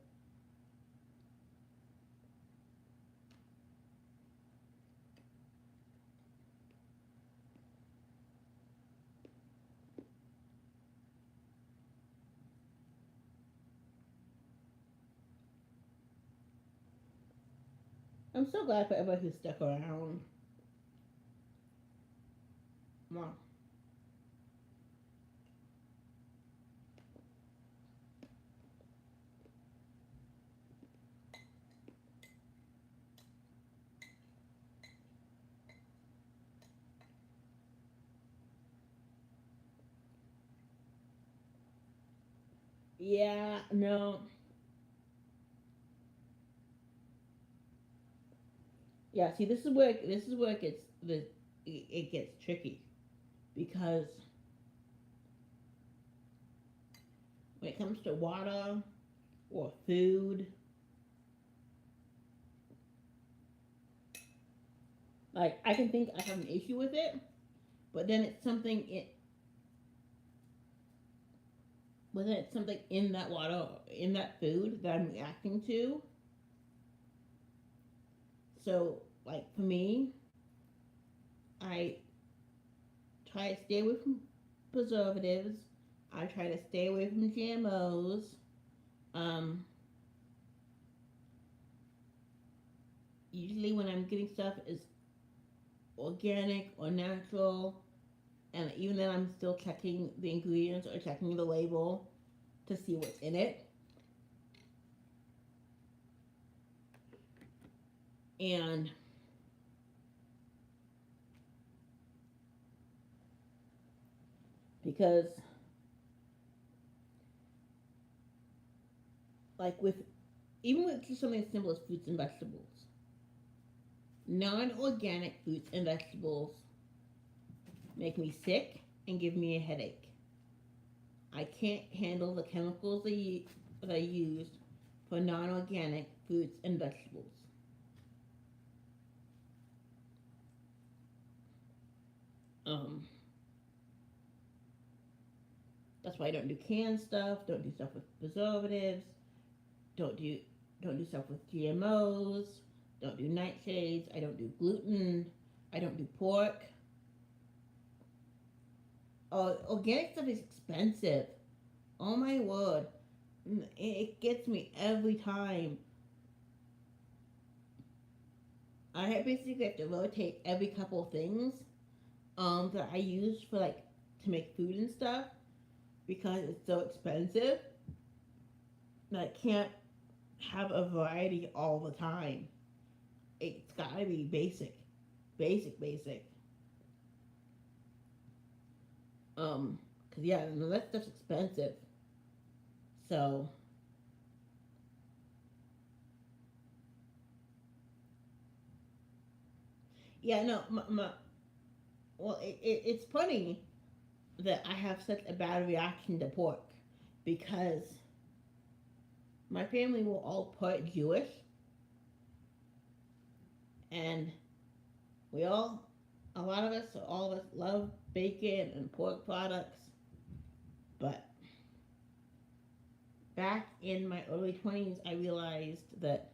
I'm so glad for everybody who stuck around. Wow. Yeah, no. Yeah, see, this is where it gets tricky because when it comes to water or food, like I can think I have an issue with it, but then it's something in that water, in that food that I'm reacting to. So, like for me, I try to stay away from preservatives. I try to stay away from GMOs. Um, Usually when I'm getting stuff is organic or natural, and even then I'm still checking the ingredients or checking the label to see what's in it. And because like with even with just something as simple as fruits and vegetables, non-organic fruits and vegetables make me sick and give me a headache. I can't handle the chemicals that I use for non-organic fruits and vegetables. Um, that's why I don't do canned stuff. Don't do stuff with preservatives. Don't do don't do stuff with GMOs. Don't do nightshades. I don't do gluten. I don't do pork. Organic stuff is expensive. Oh my word, it gets me every time. I basically have to rotate every couple of things that I use for like to make food and stuff because it's so expensive that I can't have a variety all the time. It's gotta be basic, basic. Cause yeah, no, that stuff's expensive. So yeah, no, well, it's funny that I have such a bad reaction to pork because my family will all part Jewish, and we all, a lot of us, all of us love bacon and pork products. But back in my early 20s, I realized that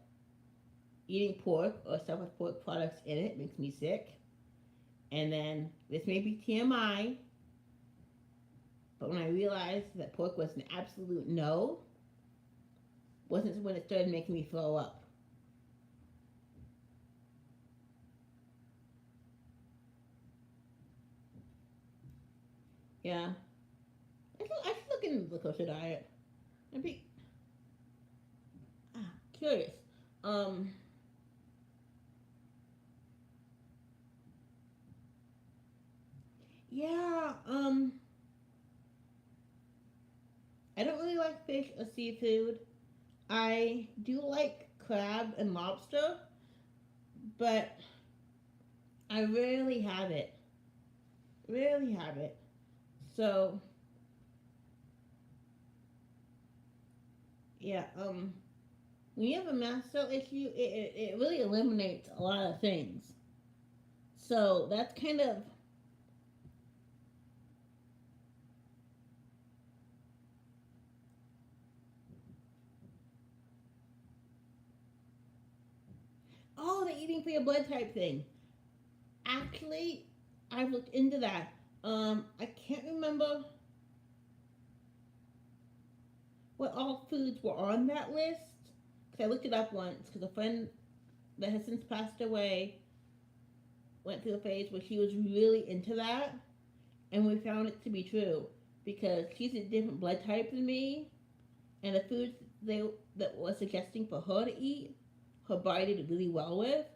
eating pork or stuff with pork products in it makes me sick. And then this may be TMI, but when I realized that pork was an absolute no, wasn't when it started making me throw up. Yeah, I should look into the kosher diet. I'd be curious. Um, yeah. I don't really like fish or seafood. I do like crab and lobster, but I rarely have it. Rarely have it. So yeah, when you have a mast cell issue, it really eliminates a lot of things. So that's kind of, oh, the eating for your blood type thing. Actually, I've looked into that. I can't remember what all foods were on that list because I looked it up once because a friend that has since passed away went through a phase where she was really into that, and we found it to be true because she's a different blood type than me, and the foods they that was suggesting for her to eat, her body did really well with,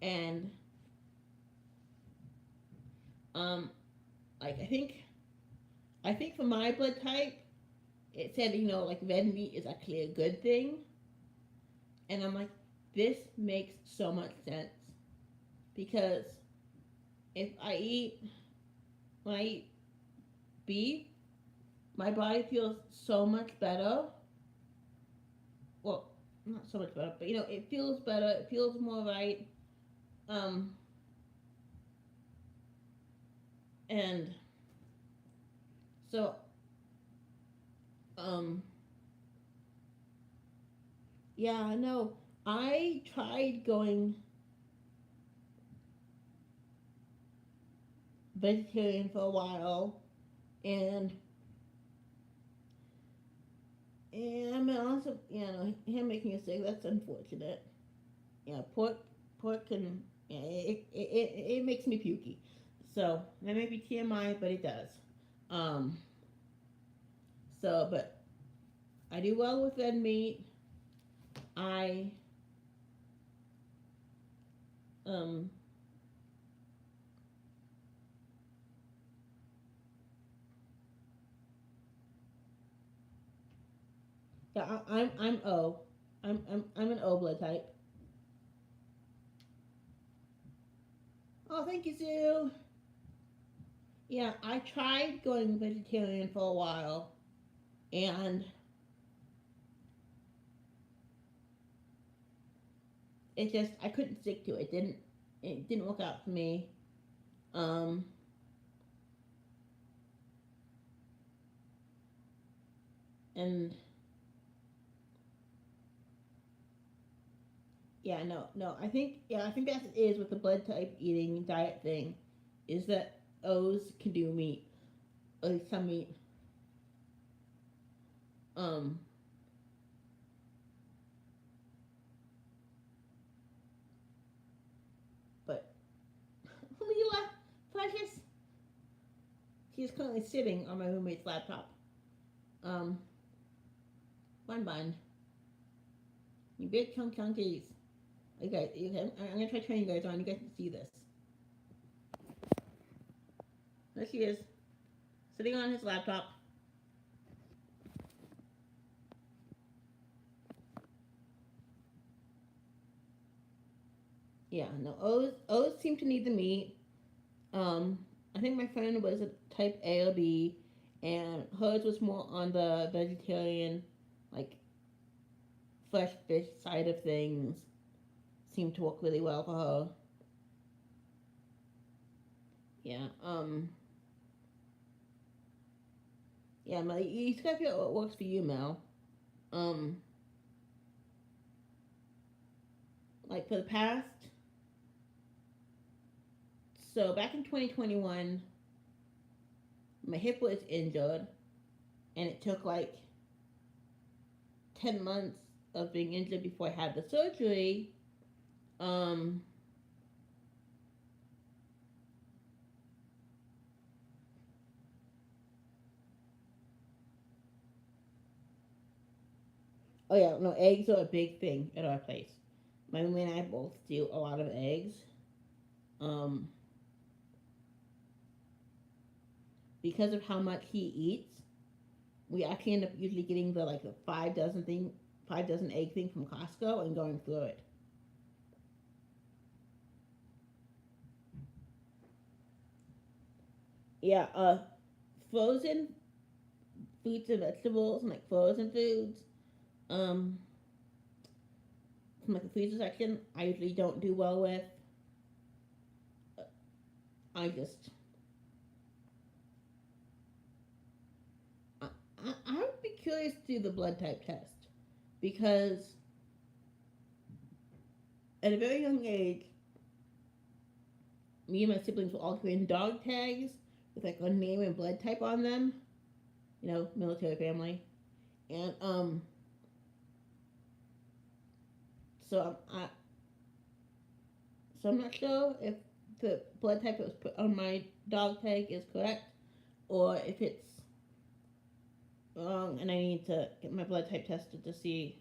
and um, like I think for my blood type, it said like red meat is actually a good thing, and I'm like, this makes so much sense because if I eat when I eat beef, my body feels so much better. Well, not so much better, but it feels better. It feels more right. Um, and so um, yeah, no, I tried going vegetarian for a while, and I mean also him making a sick. That's unfortunate. Yeah, pork can it makes me pukey. So that may be TMI, but it does. Um, but I do well with red meat. I um yeah I'm O. I'm an O blood type. Oh, thank you, Sue. Yeah, I tried going vegetarian for a while, and it just I couldn't stick to it. It didn't work out for me. Um, and yeah, no. I think that's it is with the blood type eating diet thing, is that O's can do meat, at least some meat. Um, but Leela, precious, she's currently sitting on my roommate's laptop. Um, bun, you big chunkies. Okay, I'm gonna try turning you guys on. You guys can see this. There she is, sitting on his laptop. Yeah, no, O's seem to need the meat. Um, I think my friend was a type A or B, and hers was more on the vegetarian, like fresh fish side of things. Seemed to work really well for her. Yeah. Yeah, Mel, you just gotta figure out what works for you, Mel. Um, like for the past, so back in 2021, my hip was injured, and it took like 10 months of being injured before I had the surgery. Um, oh yeah, no, eggs are a big thing at our place. My roommate and I both do a lot of eggs. Um, because of how much he eats, we actually end up usually getting the like the 5 dozen egg thing from Costco and going through it. Yeah, frozen fruits and vegetables and like frozen foods. Um, from like the freezer section, I usually don't do well with. I just I, I would be curious to do the blood type test because at a very young age, me and my siblings were all given dog tags with like a name and blood type on them. You know, military family, and so I'm not sure if the blood type that was put on my dog tag is correct or if it's wrong, and I need to get my blood type tested to see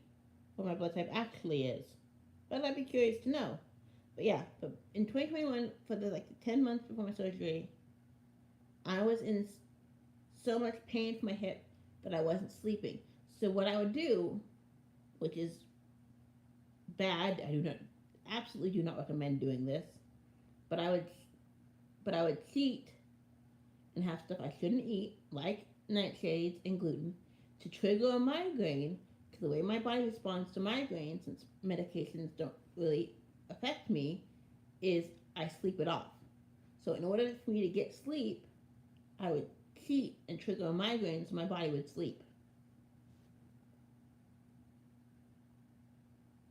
what my blood type actually is. But I'd be curious to know. But yeah, but in 2021, for the like 10 months before my surgery, I was in so much pain from my hip that I wasn't sleeping. So what I would do, which is bad, I do not absolutely do not recommend doing this, but I would cheat and have stuff I shouldn't eat, like nightshades and gluten, to trigger a migraine. Because the way my body responds to migraine, since medications don't really affect me, is I sleep it off. So in order for me to get sleep, I would cheat and trigger a migraine so my body would sleep.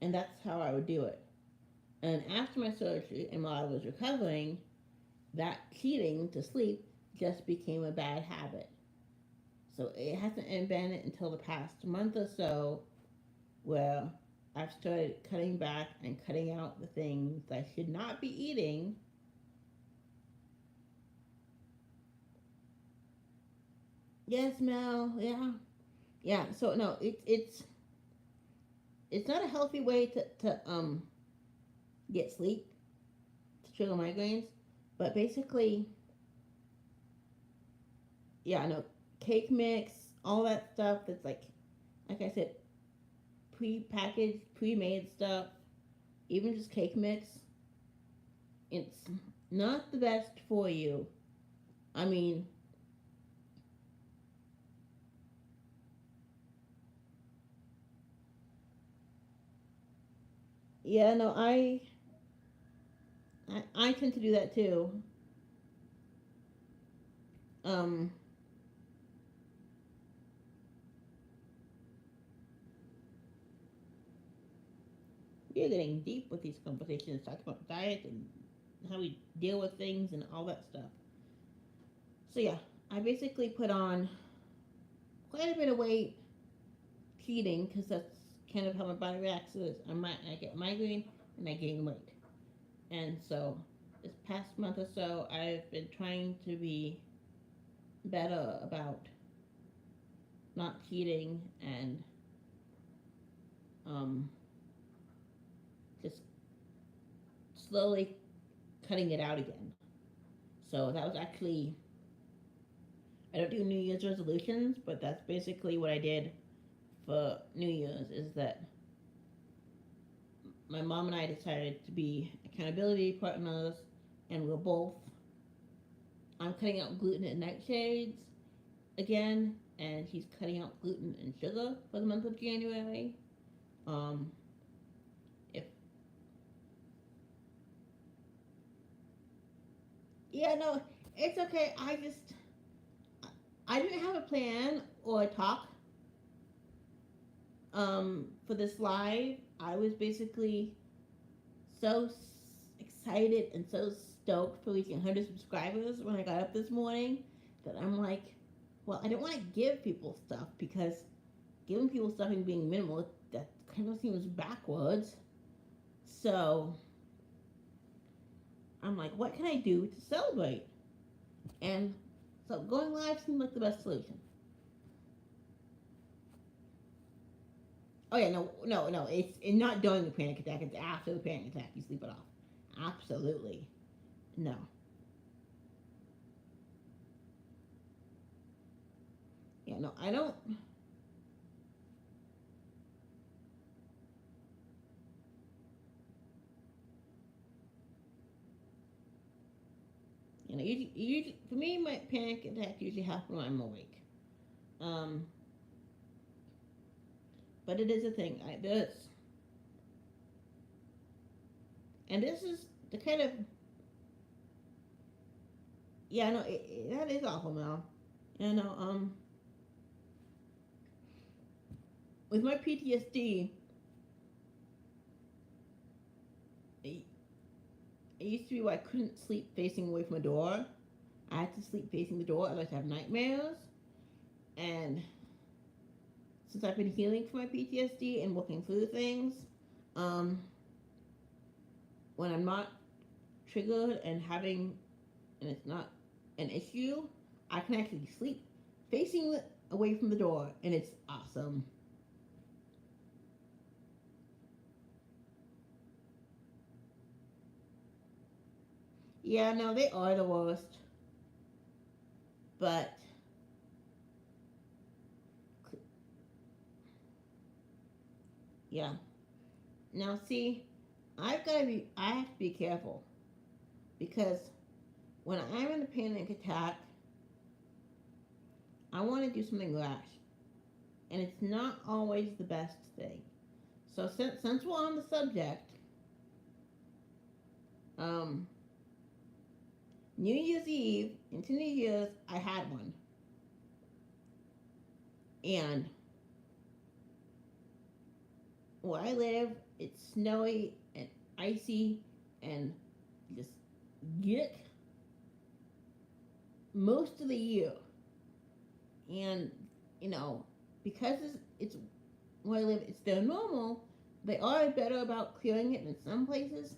And that's how I would do it. And after my surgery and while I was recovering, that cheating to sleep just became a bad habit. So it hasn't been until the past month or so where I've started cutting back and cutting out the things I should not be eating. Yes, Mel. Yeah, yeah. So no, it's not a healthy way to get sleep to trigger migraines, but basically, yeah, no, cake mix, all that stuff that's like I said, pre-packaged, pre-made stuff, even just cake mix, it's not the best for you. I mean, yeah, no, I tend to do that too. Um, we're getting deep with these conversations, talking about diet and how we deal with things and all that stuff. So yeah, I basically put on quite a bit of weight cheating because that's kind of how my body reacts to this. I get migraine and I gain weight, and so this past month or so, I've been trying to be better about not cheating and um, just slowly cutting it out again. So that was actually, I don't do New Year's resolutions, but that's basically what I did for New Year's is that my mom and I decided to be accountability partners, and we're both. I'm cutting out gluten and nightshades again, and he's cutting out gluten and sugar for the month of January. Um, if Yeah, no, it's okay. I didn't have a plan or a talk for this live. I was basically so excited and so stoked for reaching 100 subscribers when I got up this morning that I'm like, well, I don't want to give people stuff because giving people stuff and being minimal, that kind of seems backwards. So I'm like, what can I do to celebrate? And so going live seemed like the best solution. Oh yeah, no, no, no. It's not during the panic attack. It's after the panic attack. You sleep it off. Absolutely, no. Yeah, no, I don't. For me, my panic attacks usually happen when I'm awake. Um, but it is a thing. And this is the kind of, yeah, no, that is awful, Mel. You know, with my PTSD, it, it used to be where I couldn't sleep facing away from a door. I had to sleep facing the door, otherwise I have nightmares. And since I've been healing from my PTSD and working through things, um, when I'm not triggered and it's not an issue, I can actually sleep facing away from the door, and it's awesome. Yeah, no, they are the worst, but yeah. Now, see, I have to be careful because when I'm in a panic attack, I want to do something rash, and it's not always the best thing. So since we're on the subject, um, New Year's Eve into New Year's, I had one, and where I live, it's snowy and icy and just yuck most of the year. And you know, because it's where I live, it's their normal. They are better about clearing it in some places,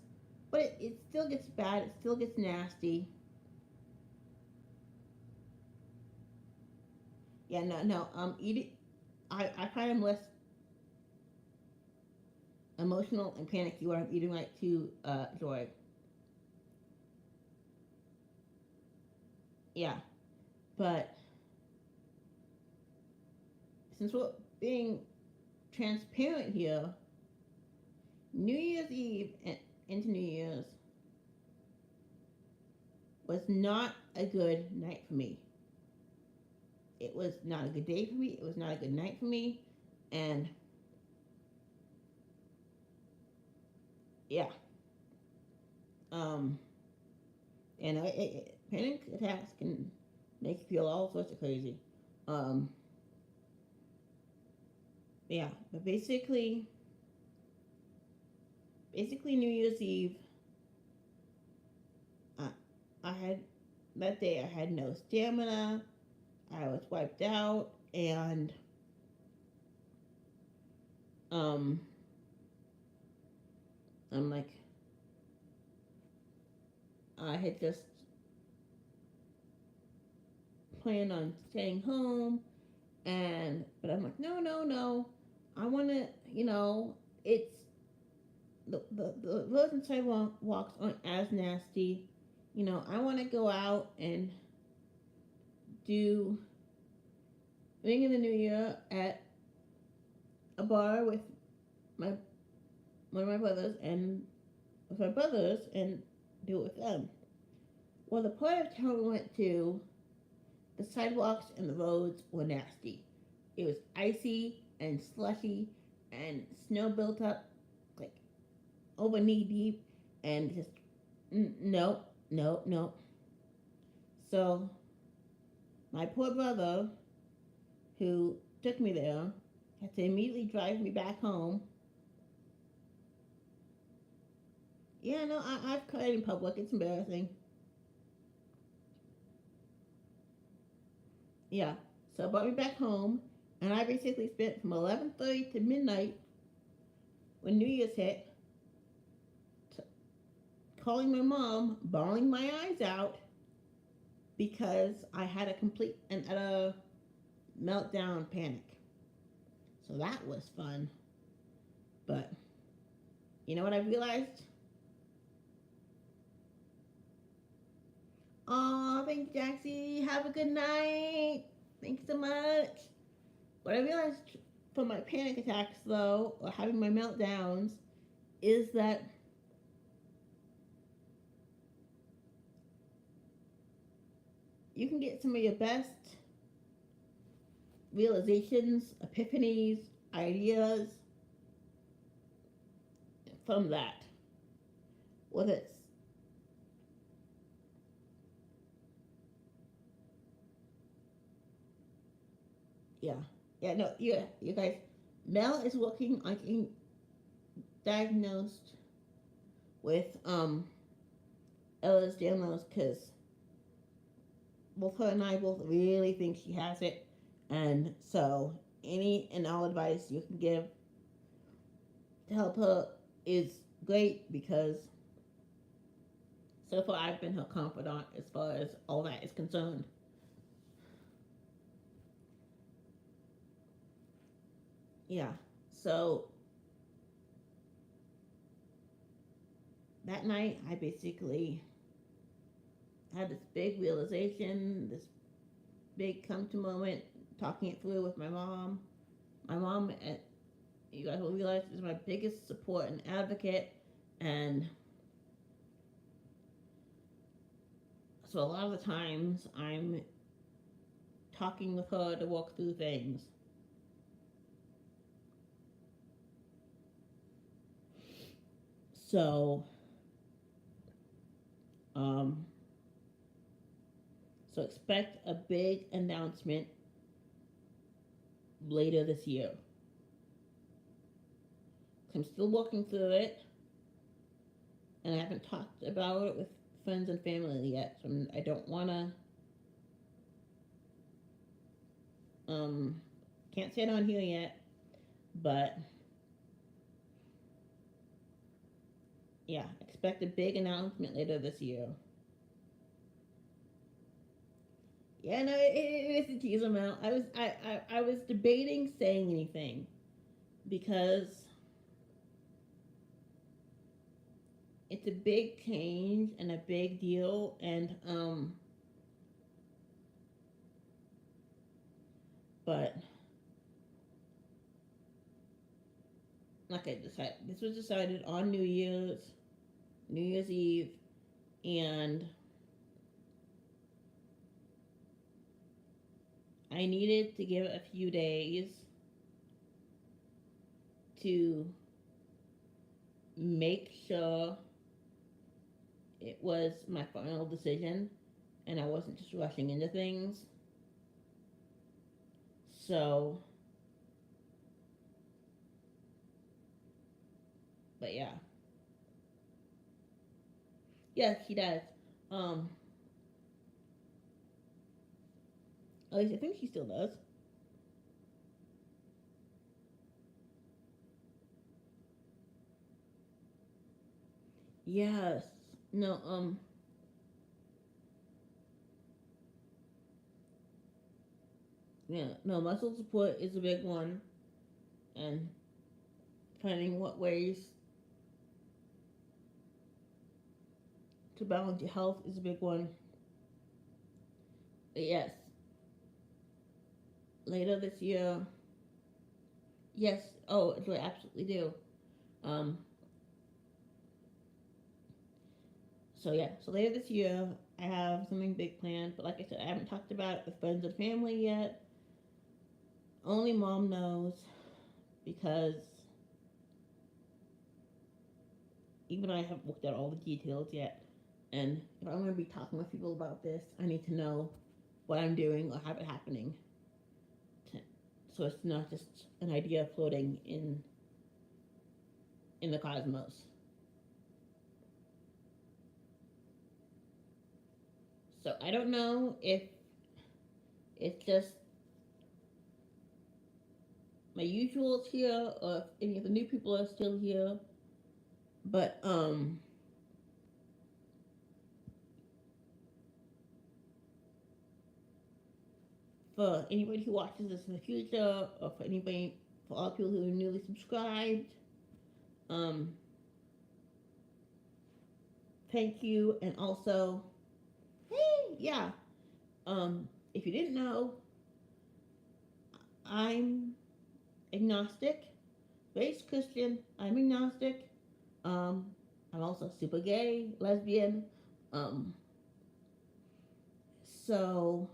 but it still gets bad. It still gets nasty. Yeah, no, no. Eating. I find I'm less emotional and panicky when I'm eating right to joy. Yeah, but since we're being transparent here, New Year's Eve and into New Year's was not a good night for me. It was not a good day for me. It was not a good night for me. And yeah, um, and panic attacks can make you feel all sorts of crazy. Um, yeah, but basically New Year's Eve, I, I had that day I had no stamina. I was wiped out, and um, I'm like, I had just planned on staying home, and but I'm like, no, no, no, I want to, it's the roads and sidewalks aren't as nasty. I want to go out and do ring in the new year at a bar with my one of my brothers and with my brothers and do it with them. Well, the part of town we went to, the sidewalks and the roads were nasty. It was icy and slushy, and snow built up like over knee deep, and just no, no, no. So my poor brother, who took me there, had to immediately drive me back home. Yeah, no, I've cried in public. It's embarrassing. Yeah. So brought me back home, and I basically spent from 11:30 to midnight when New Year's hit, t- calling my mom, bawling my eyes out because I had a complete and utter meltdown panic. So that was fun. But you know what I realized? Oh, thank you, Jaxie. Have a good night. Thanks so much. What I realized from my panic attacks, though, or having my meltdowns, is that you can get some of your best realizations, epiphanies, ideas from that. Whether it's yeah, yeah, no, you guys. Mel is working on getting diagnosed with Ehlers-Danlos because both her and I both really think she has it, and so any and all advice you can give to help her is great because so far I've been her confidant as far as all that is concerned. Yeah. So that night I basically had this big realization, this big come to moment, talking it through with my mom. My mom, you guys will realize, is my biggest support and advocate, and so a lot of the times I'm talking with her to walk through things. So, um, so expect a big announcement later this year. I'm still working through it, and I haven't talked about it with friends and family yet. So I don't want to. Can't say it on here yet, but yeah, expect a big announcement later this year. Yeah, no, it is a tease amount. I was debating saying anything because it's a big change and a big deal, and but like I decided, this was decided on New Year's Eve, and I needed to give it a few days to make sure it was my final decision and I wasn't just rushing into things. So, but yeah. Yes, he does. Um, at least I think he still does. Yes. No, yeah, no, muscle support is a big one, and finding what ways to balance your health is a big one. But yes, later this year, yes, oh, I absolutely do. Um, so yeah, so later this year, I have something big planned, but like I said, I haven't talked about it with friends and family yet. Only mom knows because even I haven't looked at all the details yet. And if I'm going to be talking with people about this, I need to know what I'm doing or have it happening. To, so it's not just an idea floating in the cosmos. So I don't know if it's just my usuals here or if any of the new people are still here. But for anybody who watches this in the future, or for anybody, for all people who are newly subscribed, um, thank you. And also, hey, yeah, if you didn't know, I'm agnostic, raised Christian. I'm agnostic. Um, I'm also super gay, lesbian. Um, so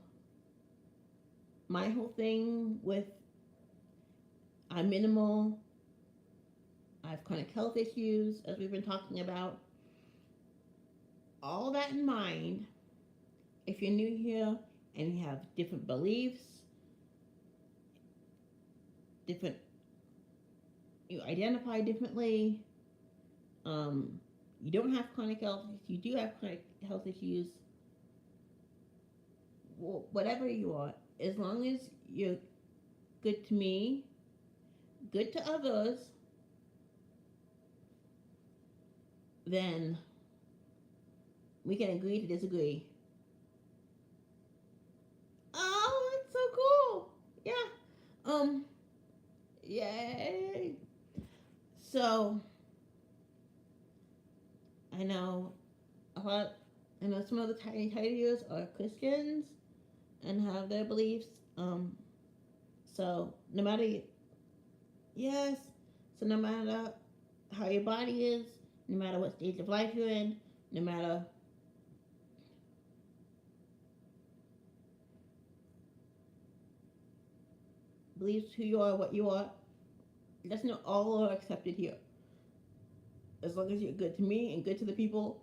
my whole thing with I'm minimal. I have chronic health issues, as we've been talking about. All that in mind, if you're new here and you have different beliefs, different you identify differently, um, you don't have chronic health, you do have chronic health issues, whatever you are, as long as you're good to me, good to others, then we can agree to disagree. Oh, that's so cool. Yeah. Um, yay. So, I know a lot, I know some of the tiny tidiers are Christians and have their beliefs. Um, so no matter, yes, so no matter how your body is, no matter what stage of life you're in, no matter beliefs who you are, what you are, that's not all are accepted here. As long as you're good to me and good to the people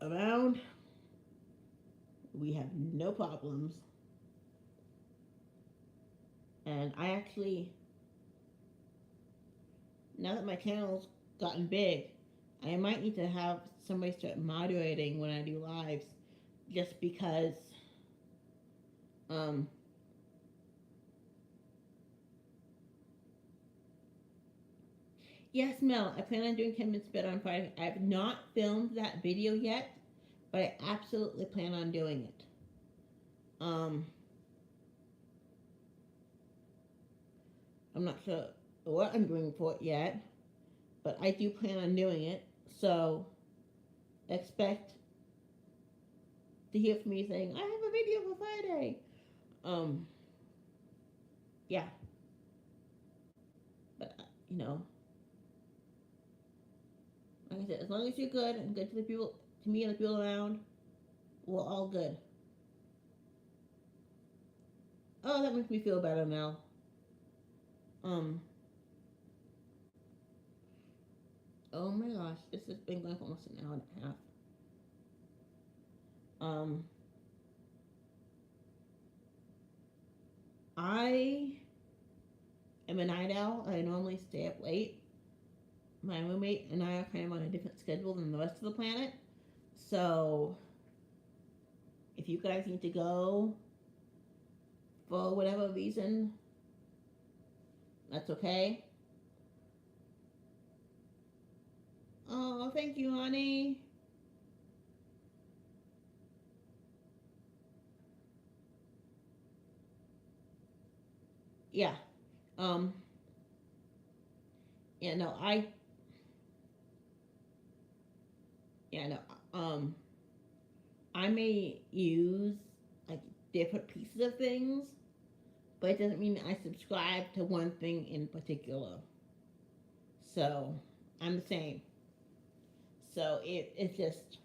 around, we have no problems. And I actually, now that my channel's gotten big, I might need to have somebody start moderating when I do lives, just because. Um, yes, Mel, I plan on doing 10 minutes better on Friday. I have not filmed that video yet, but I absolutely plan on doing it. Um, I'm not sure what I'm doing for it yet, but I do plan on doing it. So expect to hear from me saying, I have a video for Friday. Um, yeah, but you know, like I said, as long as you're good and good to the people, to me and the people around, we're all good. Oh, that makes me feel better now. Um, oh my gosh, this has been going for almost an hour and a half. Um, I am a night owl. I normally stay up late. My roommate and I are kind of on a different schedule than the rest of the planet. So if you guys need to go for whatever reason, that's okay. Oh, thank you, honey. Yeah. Um. Yeah. No. I. Yeah. No. I may use like different pieces of things, but it doesn't mean I subscribe to one thing in particular. So I'm the same. So it's just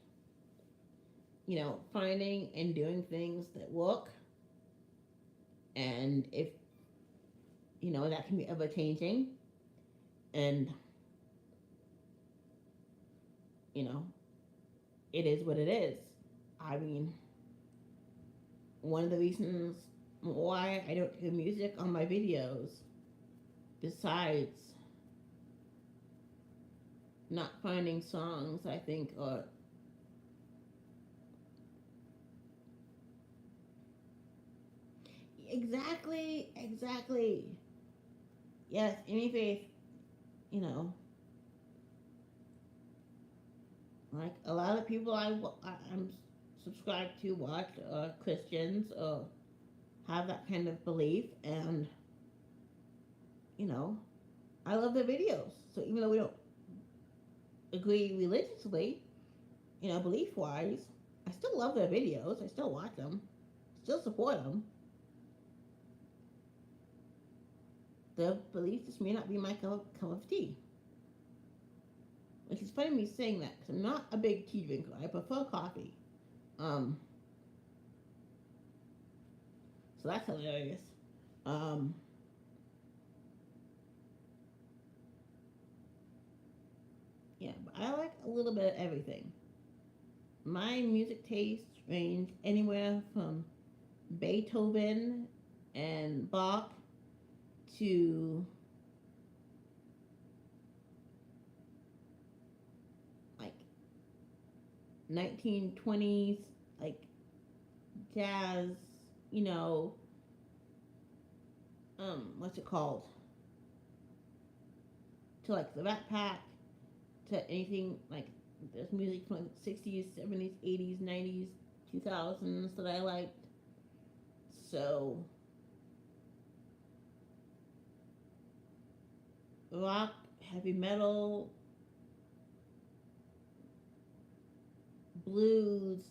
finding and doing things that work, and if that can be ever changing, and you know it is what it is. I mean, one of the reasons why I don't do music on my videos, besides not finding songs I think are exactly. Yes, any faith, you know, like a lot of people I'm subscribed to watch are Christians or have that kind of belief, and you know, I love their videos. So even though we don't agree religiously, belief wise, I still love their videos. I still watch them, still support them. the belief this may not be my cup of tea. Which is funny me saying that because I'm not a big tea drinker. I prefer coffee. Um, so that's hilarious. Um, yeah, but I like a little bit of everything. My music tastes range anywhere from Beethoven and Bach to like 1920s, like jazz, you know, what's it called? To like the Rat Pack, to anything like there's music from like 60s, 70s, 80s, 90s, 2000s that I liked. So rock, heavy metal, blues.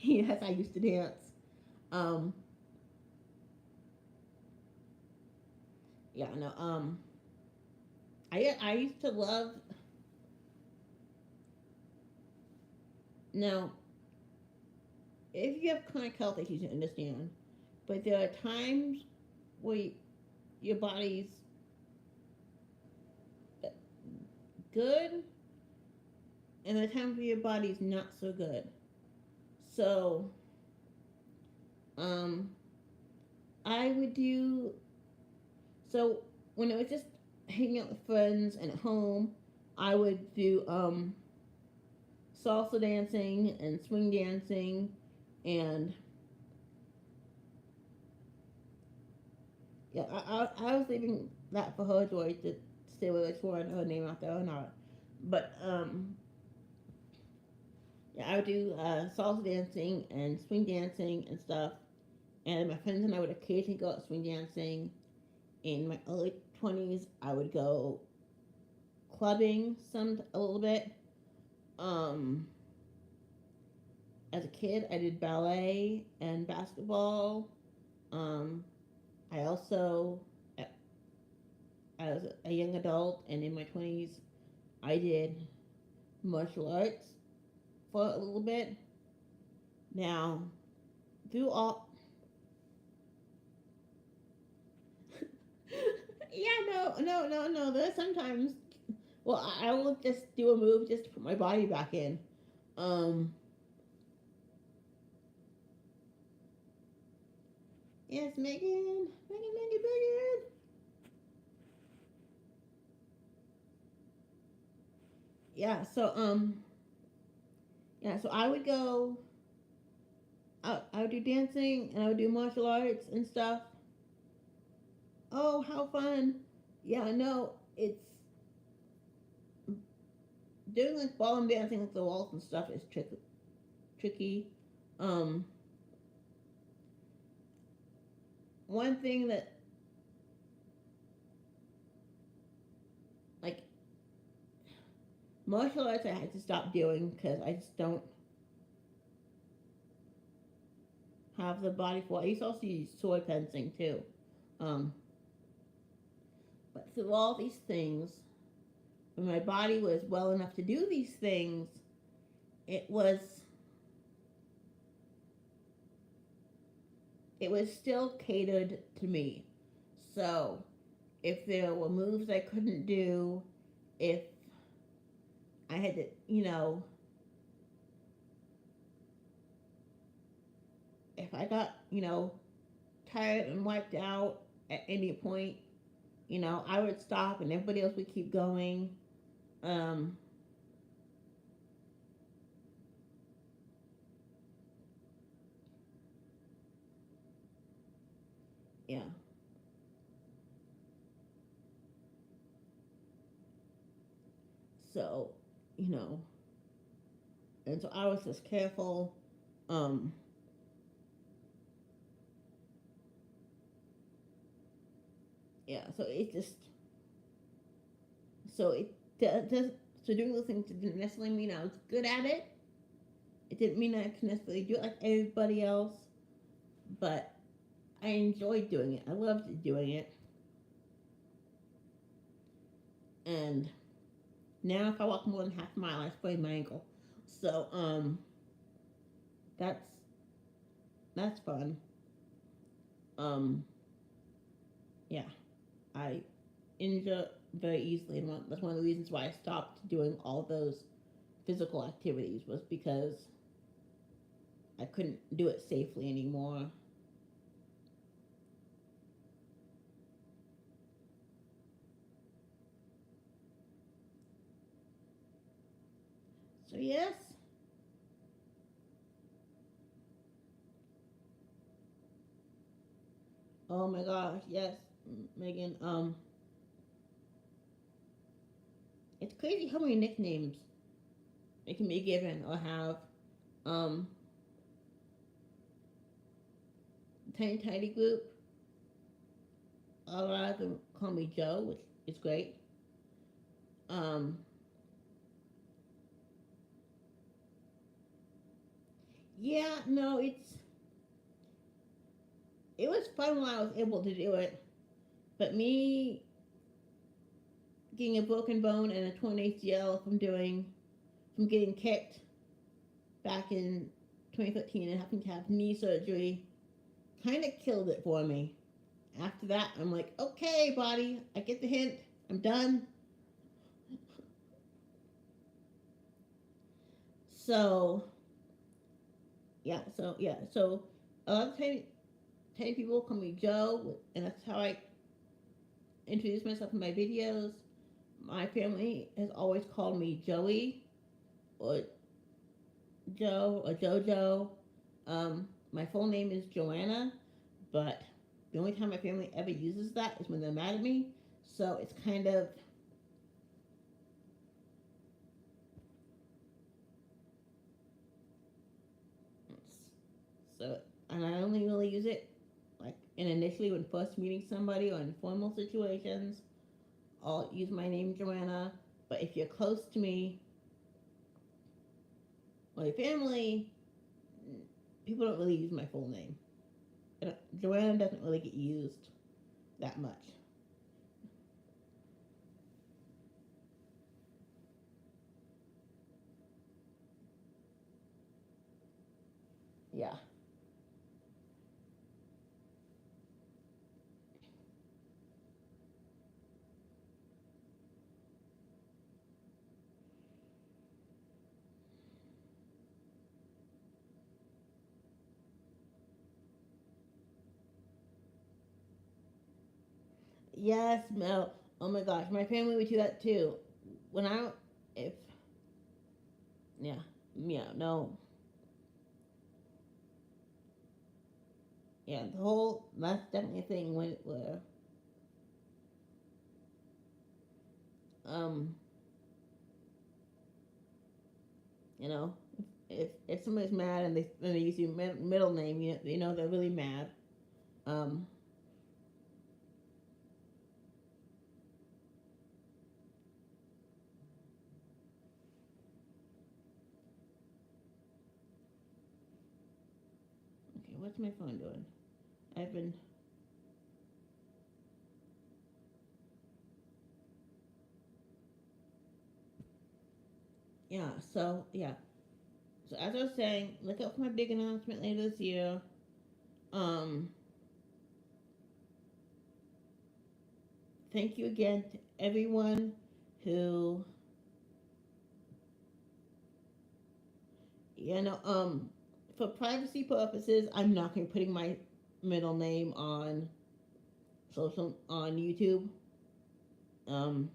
Yes, I used to dance. Um, yeah, no. I used to love. Now, if you have chronic health issues, you understand. But there are times where your body's good, and there are times where your body's not so good. So, um, I would do so when it was just hanging out with friends and at home. I would do salsa dancing and swing dancing, and yeah, I was leaving that for her Joy to say whether she wanted her name out there or not. But yeah, I would do salsa dancing and swing dancing and stuff. And my friends and I would occasionally go out swing dancing. In my early 20s, I would go clubbing a little bit. Um, as a kid, I did ballet and basketball. Um, I also, as a young adult and in my 20s, I did martial arts for a little bit. Now, through all, yeah, no. There's sometimes, well, I will just do a move just to put my body back in. Um, yes, Megan. Yeah, yeah, so I would go. I would do dancing and I would do martial arts and stuff. Oh, how fun! Yeah, no, it's doing like ball and dancing with the walls and stuff is tricky. Um, one thing that like martial arts I had to stop doing because I just don't have the body for. I used to also use sword fencing too. Um, but through all these things, when my body was well enough to do these things, it was it was still catered to me. So if there were moves I couldn't do, if I had to, if I got, tired and wiped out at any point, I would stop and everybody else would keep going. Um, yeah. So, you know, and so I was just careful. Um, yeah. So it does. So doing those things didn't necessarily mean I was good at it. It didn't mean I could necessarily do it like everybody else, but I enjoyed doing it. I loved doing it. And now if I walk more than half a mile, I sprain my ankle. So that's that's fun. Um, yeah, I injure very easily, and that's one of the reasons why I stopped doing all those physical activities was because I couldn't do it safely anymore. So yes, oh my gosh, yes, Megan. It's crazy how many nicknames it can be given or have. Um, Tiny Tiny Group. A lot of them call me Joe, which is great. Um, yeah, no, it was fun when I was able to do it, but me getting a broken bone and a torn ACL from getting kicked back in 2015 and having to have knee surgery kind of killed it for me. After that, I'm like, okay, body, I get the hint. I'm done. So so a lot of tiny people call me Joe, and that's how I introduce myself in my videos. My family has always called me Joey or Joe or JoJo. My full name is Joanna, but the only time my family ever uses that is when they're mad at me. So it's kind of so, and I only really use it like and initially when first meeting somebody or in formal situations. I'll use my name Joanna, but if you're close to me or your family, people don't really use my full name. Joanna doesn't really get used that much. Yeah. Yes, Mel. Oh my gosh, my family would do that too. When I, if, yeah, yeah, no, yeah, the whole, that's definitely a thing where, um, you know, if somebody's mad and they use your middle name, you know they're really mad. Um, okay, what's my phone doing? I've been, yeah, so as I was saying, look out for my big announcement later this year. Um, Thank you again to everyone who, for privacy purposes, I'm not going to be putting my middle name on social on YouTube. Um,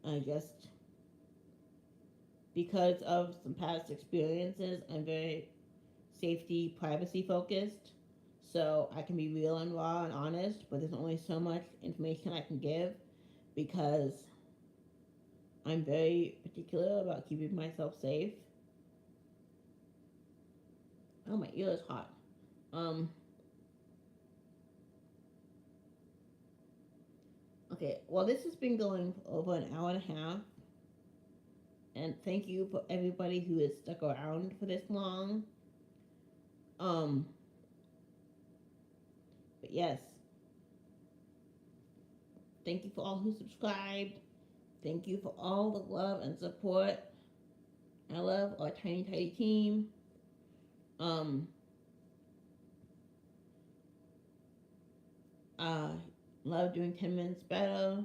I just because of some past experiences, I'm very safety privacy focused. So I can be real and raw and honest, but there's only so much information I can give because I'm very particular about keeping myself safe. Oh, my ear is hot. Um, okay, well, this has been going for over an hour and a half. And thank you for everybody who has stuck around for this long. Um, but yes, thank you for all who subscribed. Thank you for all the love and support. I love our tiny, tiny team. Um, I love doing 10 minutes better.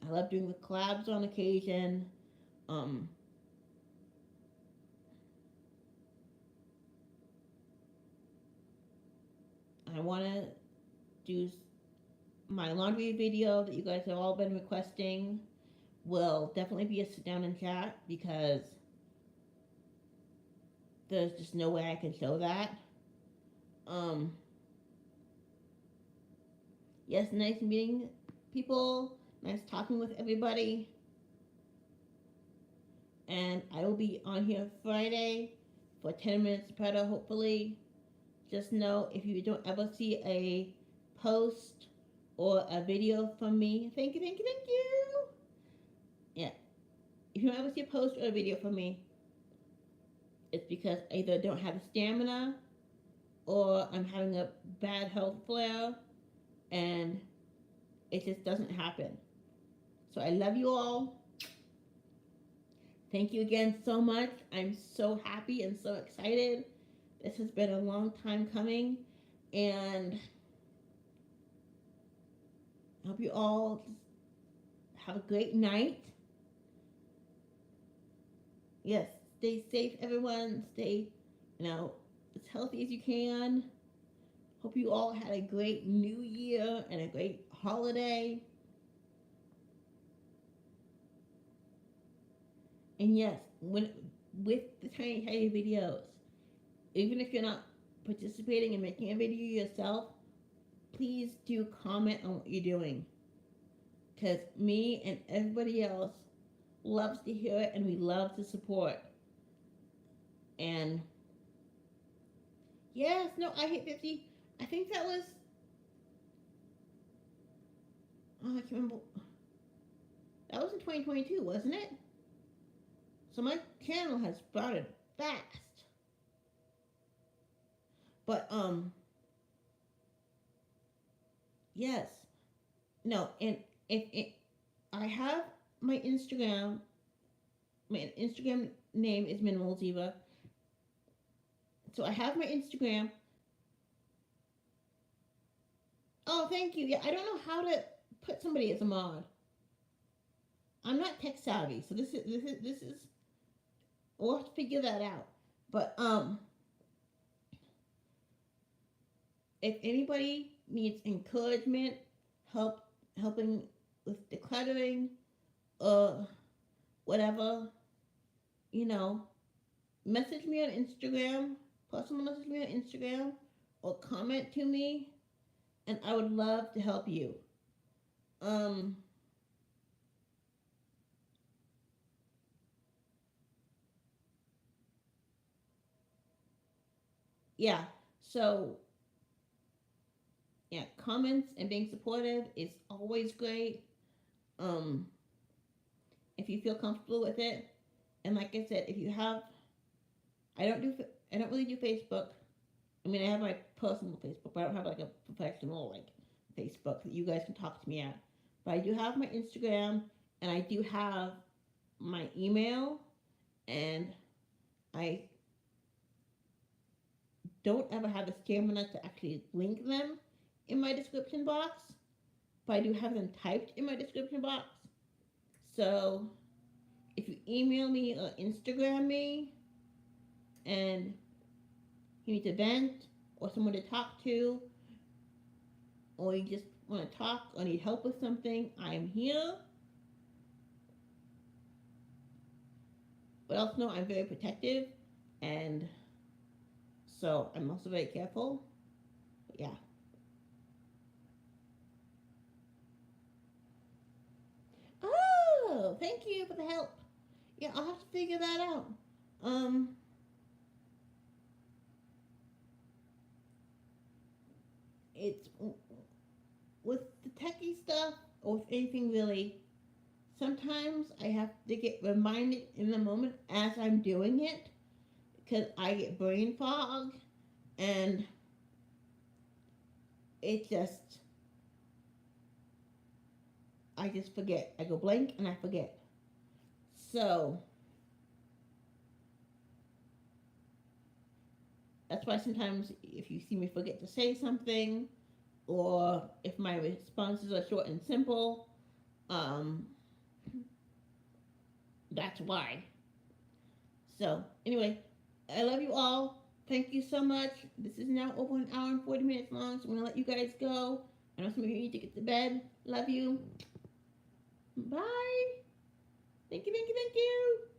I love doing the collabs on occasion. Um, I want to do my laundry video that you guys have all been requesting. Will definitely be a sit down and chat because there's just no way I can show that. Um, yes, nice meeting people. Nice talking with everybody. And I will be on here Friday for 10 minutes better, hopefully. Just know if you don't ever see a post or a video from me, thank you, thank you, thank you. Yeah, if you don't ever see a post or a video from me, it's because I either don't have the stamina or I'm having a bad health flare and it just doesn't happen. So I love you all. Thank you again so much. I'm so happy and so excited. This has been a long time coming, and I hope you all have a great night. Yes, stay safe, everyone. Stay, as healthy as you can. Hope you all had a great new year and a great holiday. And yes, with the tiny tiny videos, even if you're not participating in making a video yourself, please do comment on what you're doing. Because me and everybody else loves to hear it and we love to support. And yes, no, I hit 50. I think that was, oh, I can't remember. That was in 2022, wasn't it? So my channel has sprouted fast. But, yes. No, and if it, I have my Instagram name is Minimal Ziva. So I have my Instagram. Oh, thank you. Yeah, I don't know how to put somebody as a mod. I'm not tech savvy, so this is we'll have to figure that out. But if anybody needs encouragement, help helping with decluttering, uh, whatever, you know, message me on Instagram, personal message me on Instagram, or comment to me, and I would love to help you. Um, yeah. So yeah, comments and being supportive is always great. Um, if you feel comfortable with it, and like I said, if you have, I don't do, I don't really do Facebook. I mean, I have my personal Facebook, but I don't have like a professional like Facebook that you guys can talk to me at. But I do have my Instagram, and I do have my email, and I don't ever have the stamina to actually link them in my description box, but I do have them typed in my description box. So if you email me or Instagram me and you need to vent or someone to talk to, or you just want to talk or need help with something, I am here. But also know I'm very protective, and so I'm also very careful. But yeah. Oh, thank you for the help. Yeah, I'll have to figure that out. Um, it's with the techie stuff or with anything really. sometimes I have to get reminded in the moment as I'm doing it because I get brain fog and it just, I just forget. I go blank and I forget. So that's why sometimes if you see me forget to say something or if my responses are short and simple, um, that's why. So anyway, I love you all. Thank you so much. This is now over an hour and 40 minutes long, so I'm gonna let you guys go. I know some of you need to get to bed. Love you. Bye. Thank you, thank you, thank you.